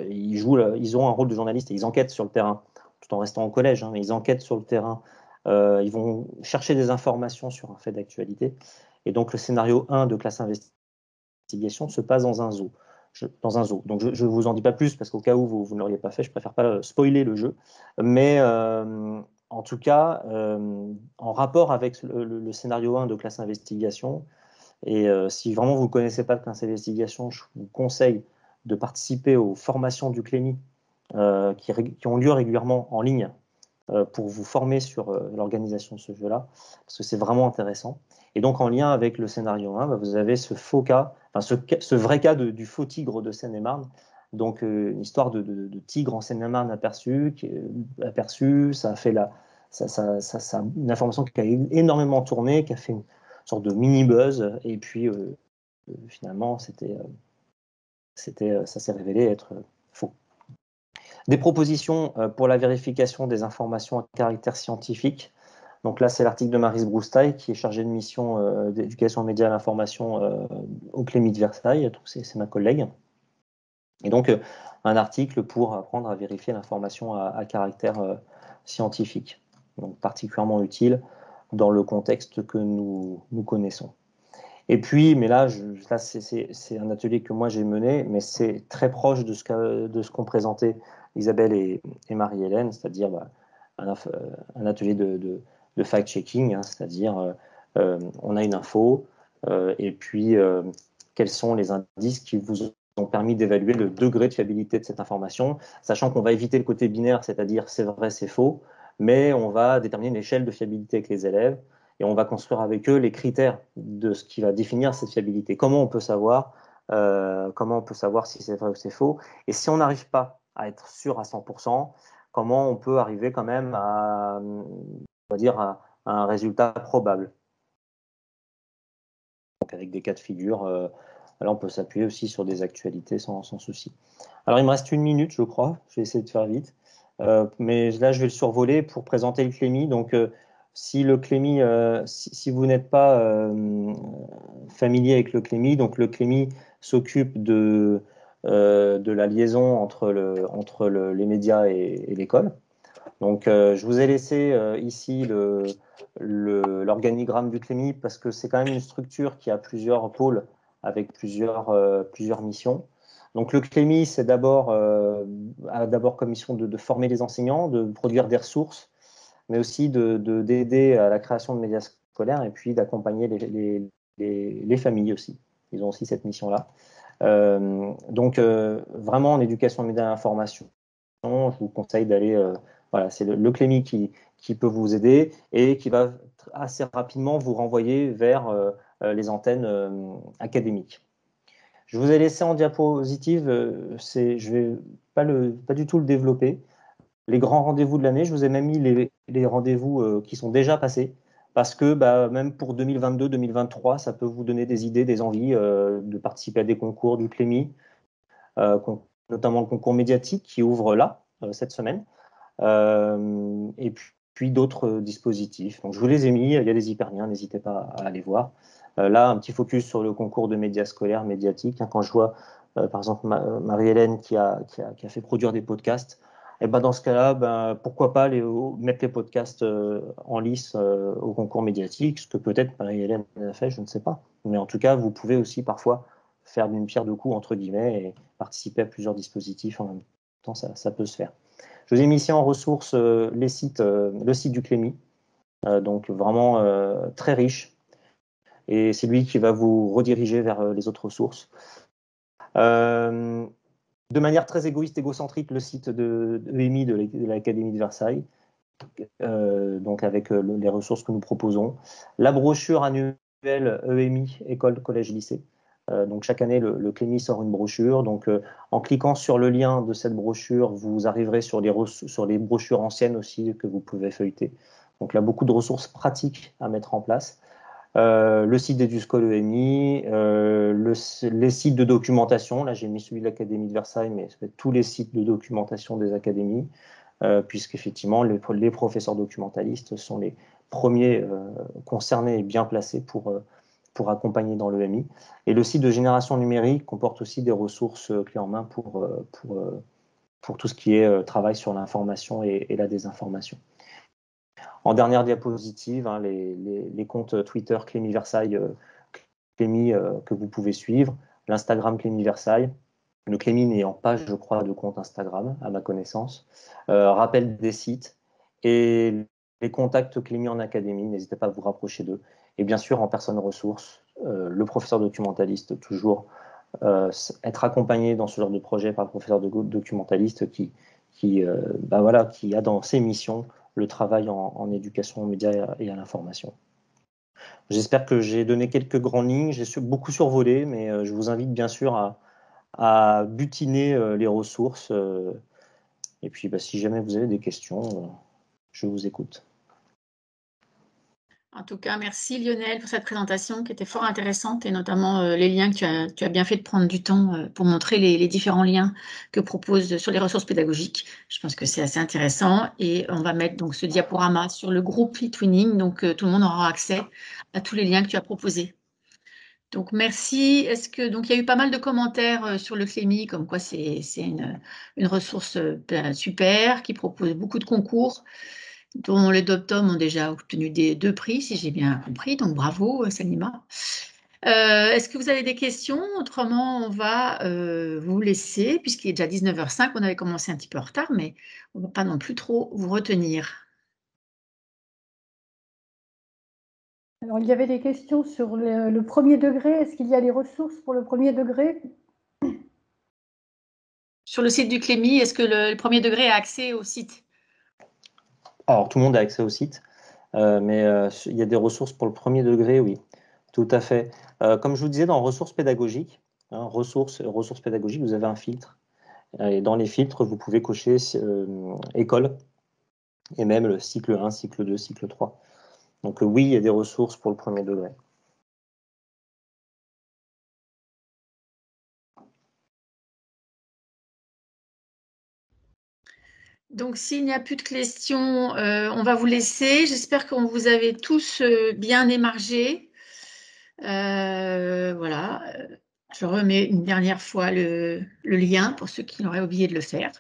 Ils ont un rôle de journaliste et ils enquêtent sur le terrain, tout en restant au collège, hein, mais ils enquêtent sur le terrain. Ils vont chercher des informations sur un fait d'actualité. Et donc le scénario 1 de Classe Investigation se passe dans un zoo. Donc je ne vous en dis pas plus parce qu'au cas où vous ne l'auriez pas fait, je préfère pas spoiler le jeu. Mais en tout cas, en rapport avec le scénario 1 de Classe Investigation, et si vraiment vous ne connaissez pas de Classe Investigation, je vous conseille de participer aux formations du Clémy qui ont lieu régulièrement en ligne pour vous former sur l'organisation de ce jeu-là, parce que c'est vraiment intéressant. Et donc, en lien avec le scénario 1, vous avez ce vrai cas du faux tigre de Seine-et-Marne. Donc, une histoire de tigre en Seine-et-Marne aperçu, ça a fait une information qui a énormément tourné, qui a fait une sorte de mini-buzz, et puis finalement, ça s'est révélé être faux. Des propositions pour la vérification des informations à caractère scientifique. Donc là, c'est l'article de Maryse Broustaille, qui est chargée de mission d'éducation aux médias et à l'information au Clémy de Versailles. Donc c'est ma collègue. Et donc, un article pour apprendre à vérifier l'information à caractère scientifique. Donc particulièrement utile dans le contexte que nous connaissons. Et puis, mais là c'est un atelier que moi j'ai mené, mais c'est très proche de ce qu'ont présenté Isabelle et Marie-Hélène, c'est-à-dire un atelier de fact-checking, hein, c'est-à-dire on a une info et puis quels sont les indices qui vous ont permis d'évaluer le degré de fiabilité de cette information, sachant qu'on va éviter le côté binaire, c'est-à-dire c'est vrai, c'est faux, mais on va déterminer une échelle de fiabilité avec les élèves et on va construire avec eux les critères de ce qui va définir cette fiabilité. Comment on peut savoir si c'est vrai ou c'est faux? Et si on n'arrive pas à être sûr à 100%, comment on peut arriver quand même on va dire, à un résultat probable? Donc avec des cas de figure, là on peut s'appuyer aussi sur des actualités sans souci. Alors il me reste 1 minute, je crois. Je vais essayer de faire vite. Mais là, je vais le survoler pour présenter le Clémy. Donc, si le Clémy, si vous n'êtes pas familier avec le Clémy, donc le Clémy s'occupe de la liaison entre les médias et l'école. Donc, je vous ai laissé ici l'organigramme du Clémy parce que c'est quand même une structure qui a plusieurs pôles avec plusieurs missions. Donc le Clémy, c'est a d'abord comme mission de former les enseignants, de produire des ressources, mais aussi d'aider à la création de médias scolaires et puis d'accompagner les familles aussi. Ils ont aussi cette mission-là. Donc vraiment en éducation médias et information, je vous conseille d'aller... voilà, c'est le Clémy qui peut vous aider et qui va assez rapidement vous renvoyer vers les antennes académiques. Je vous ai laissé en diapositive, je vais pas du tout le développer. Les grands rendez-vous de l'année, je vous ai même mis les rendez-vous qui sont déjà passés, parce que même pour 2022-2023, ça peut vous donner des idées, des envies de participer à des concours du Clémy, notamment le concours médiatique qui ouvre là, cette semaine, et puis d'autres dispositifs. Donc je vous les ai mis, il y a des hyperliens, n'hésitez pas à aller voir. Là, un petit focus sur le concours de médias scolaires, médiatiques. Quand je vois, par exemple, Marie-Hélène qui a fait produire des podcasts, et dans ce cas-là, pourquoi pas mettre les podcasts en lice au concours médiatique, ce que peut-être Marie-Hélène a fait, je ne sais pas. Mais en tout cas, vous pouvez aussi parfois faire d'une pierre deux coups, entre guillemets, et participer à plusieurs dispositifs en même temps, ça peut se faire. Je vous ai mis ici en ressources le site du Clémy, donc vraiment très riche. Et c'est lui qui va vous rediriger vers les autres ressources. De manière très égoïste, égocentrique, le site de EMI de l'Académie de Versailles, donc avec les ressources que nous proposons. La brochure annuelle EMI, École, Collège, Lycée. Donc chaque année, le Clémy sort une brochure. Donc en cliquant sur le lien de cette brochure, vous arriverez sur les brochures anciennes aussi que vous pouvez feuilleter. Donc là, beaucoup de ressources pratiques à mettre en place. Le site d'EduSchool EMI, les sites de documentation. Là, j'ai mis celui de l'Académie de Versailles, mais ça fait tous les sites de documentation des académies, puisqu'effectivement, les professeurs documentalistes sont les premiers concernés et bien placés pour accompagner dans l'EMI. Et le site de génération numérique comporte aussi des ressources clés en main pour tout ce qui est travail sur l'information et la désinformation. En dernière diapositive, les comptes Twitter Clémy Versailles, Clémy que vous pouvez suivre, l'Instagram Clémy Versailles, le Clémy n'ayant pas, je crois, de compte Instagram, à ma connaissance, rappel des sites et les contacts Clémy en académie, n'hésitez pas à vous rapprocher d'eux. Et bien sûr, en personne ressource, le professeur documentaliste, toujours être accompagné dans ce genre de projet par le professeur documentaliste qui a dans ses missions le travail en éducation aux médias et à l'information. J'espère que j'ai donné quelques grandes lignes, j'ai beaucoup survolé, mais je vous invite bien sûr à butiner les ressources. Et puis si jamais vous avez des questions, je vous écoute. En tout cas, merci Lionel pour cette présentation qui était fort intéressante et notamment les liens que tu as bien fait de prendre du temps pour montrer les différents liens que propose sur les ressources pédagogiques. Je pense que c'est assez intéressant et on va mettre donc ce diaporama sur le groupe eTwinning, donc tout le monde aura accès à tous les liens que tu as proposés. Donc merci. Donc il y a eu pas mal de commentaires sur le Clémy, comme quoi c'est une ressource super qui propose beaucoup de concours, dont les DOPTOM ont déjà obtenu 2 prix, si j'ai bien compris. Donc bravo, Salima. Est-ce que vous avez des questions? Autrement, on va vous laisser, puisqu'il est déjà 19h05. On avait commencé un petit peu en retard, mais on ne va pas non plus trop vous retenir. Alors, il y avait des questions sur le premier degré. Est-ce qu'il y a des ressources pour le premier degré? Sur le site du Clémy, est-ce que le premier degré a accès au site? Alors, tout le monde a accès au site, mais il y a des ressources pour le premier degré, oui, tout à fait. Comme je vous disais, dans ressources pédagogiques, hein, ressources pédagogiques, vous avez un filtre. Et dans les filtres, vous pouvez cocher école et même le cycle 1, cycle 2, cycle 3. Donc oui, il y a des ressources pour le premier degré. Donc, s'il n'y a plus de questions, on va vous laisser. J'espère qu'on vous avez tous bien émargé. Voilà. Je remets une dernière fois le lien pour ceux qui auraient oublié de le faire.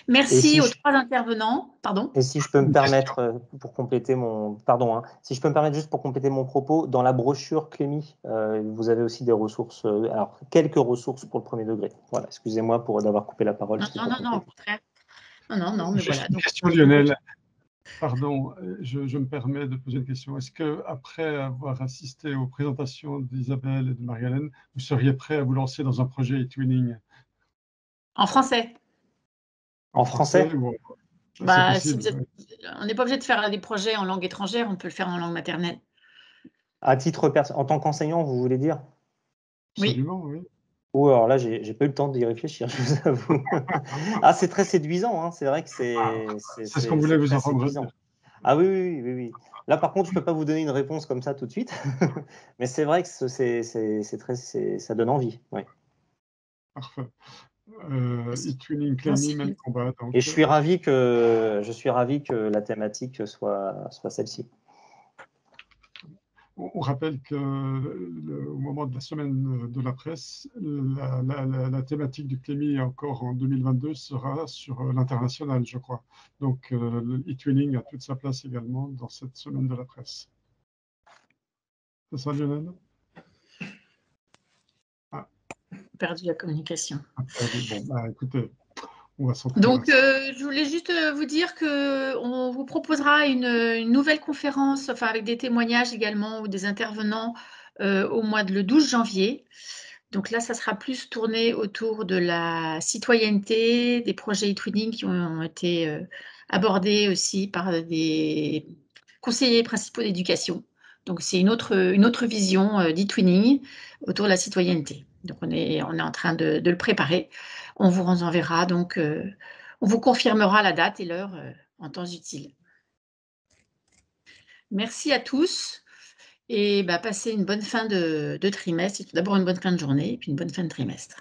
Merci aux trois intervenants. Pardon. Et si je peux me permettre, pour compléter mon, pardon, hein, si je peux me permettre juste pour compléter mon propos, dans la brochure Clémy, vous avez aussi des ressources, alors quelques ressources pour le premier degré. Voilà, excusez-moi d'avoir coupé la parole. Non, au contraire. Non, mais voilà. Une question, Lionel. Pardon, je me permets de poser une question. Est-ce qu'après avoir assisté aux présentations d'Isabelle et de Marie-Hélène, vous seriez prêt à vous lancer dans un projet e-twinning? En français. En français On n'est pas obligé de faire des projets en langue étrangère, on peut le faire en langue maternelle. À titre personnel, en tant qu'enseignant, vous voulez dire? Absolument, oui. Oh, alors là, j'ai pas eu le temps d'y réfléchir, je vous avoue. Ah, c'est très séduisant, hein. C'est vrai que c'est ce qu'on voulait vous en séduisant. Ah oui. Là, par contre, je peux pas vous donner une réponse comme ça tout de suite, mais c'est vrai que ça donne envie. Oui. Parfait. E-twinning, Clémy, même combat. Donc, et je suis ravi que la thématique soit celle-ci. On rappelle que au moment de la semaine de la presse, la thématique du Clémy encore en 2022 sera sur l'international, je crois. Donc, le e-twinning a toute sa place également dans cette semaine de la presse. C'est ça, Lionel? Perdu la communication. Bon, écoutez, on va s'en Donc, je voulais juste vous dire qu'on vous proposera une nouvelle conférence, enfin avec des témoignages également ou des intervenants au mois de le 12 janvier. Donc là, ça sera plus tourné autour de la citoyenneté, des projets e-twinning qui ont été abordés aussi par des conseillers principaux d'éducation. Donc, c'est une autre vision d'e-twinning autour de la citoyenneté. Donc, on est en train de le préparer. On vous enverra, donc, on vous confirmera la date et l'heure en temps utile. Merci à tous et passez une bonne fin de trimestre. D'abord, une bonne fin de journée et puis une bonne fin de trimestre.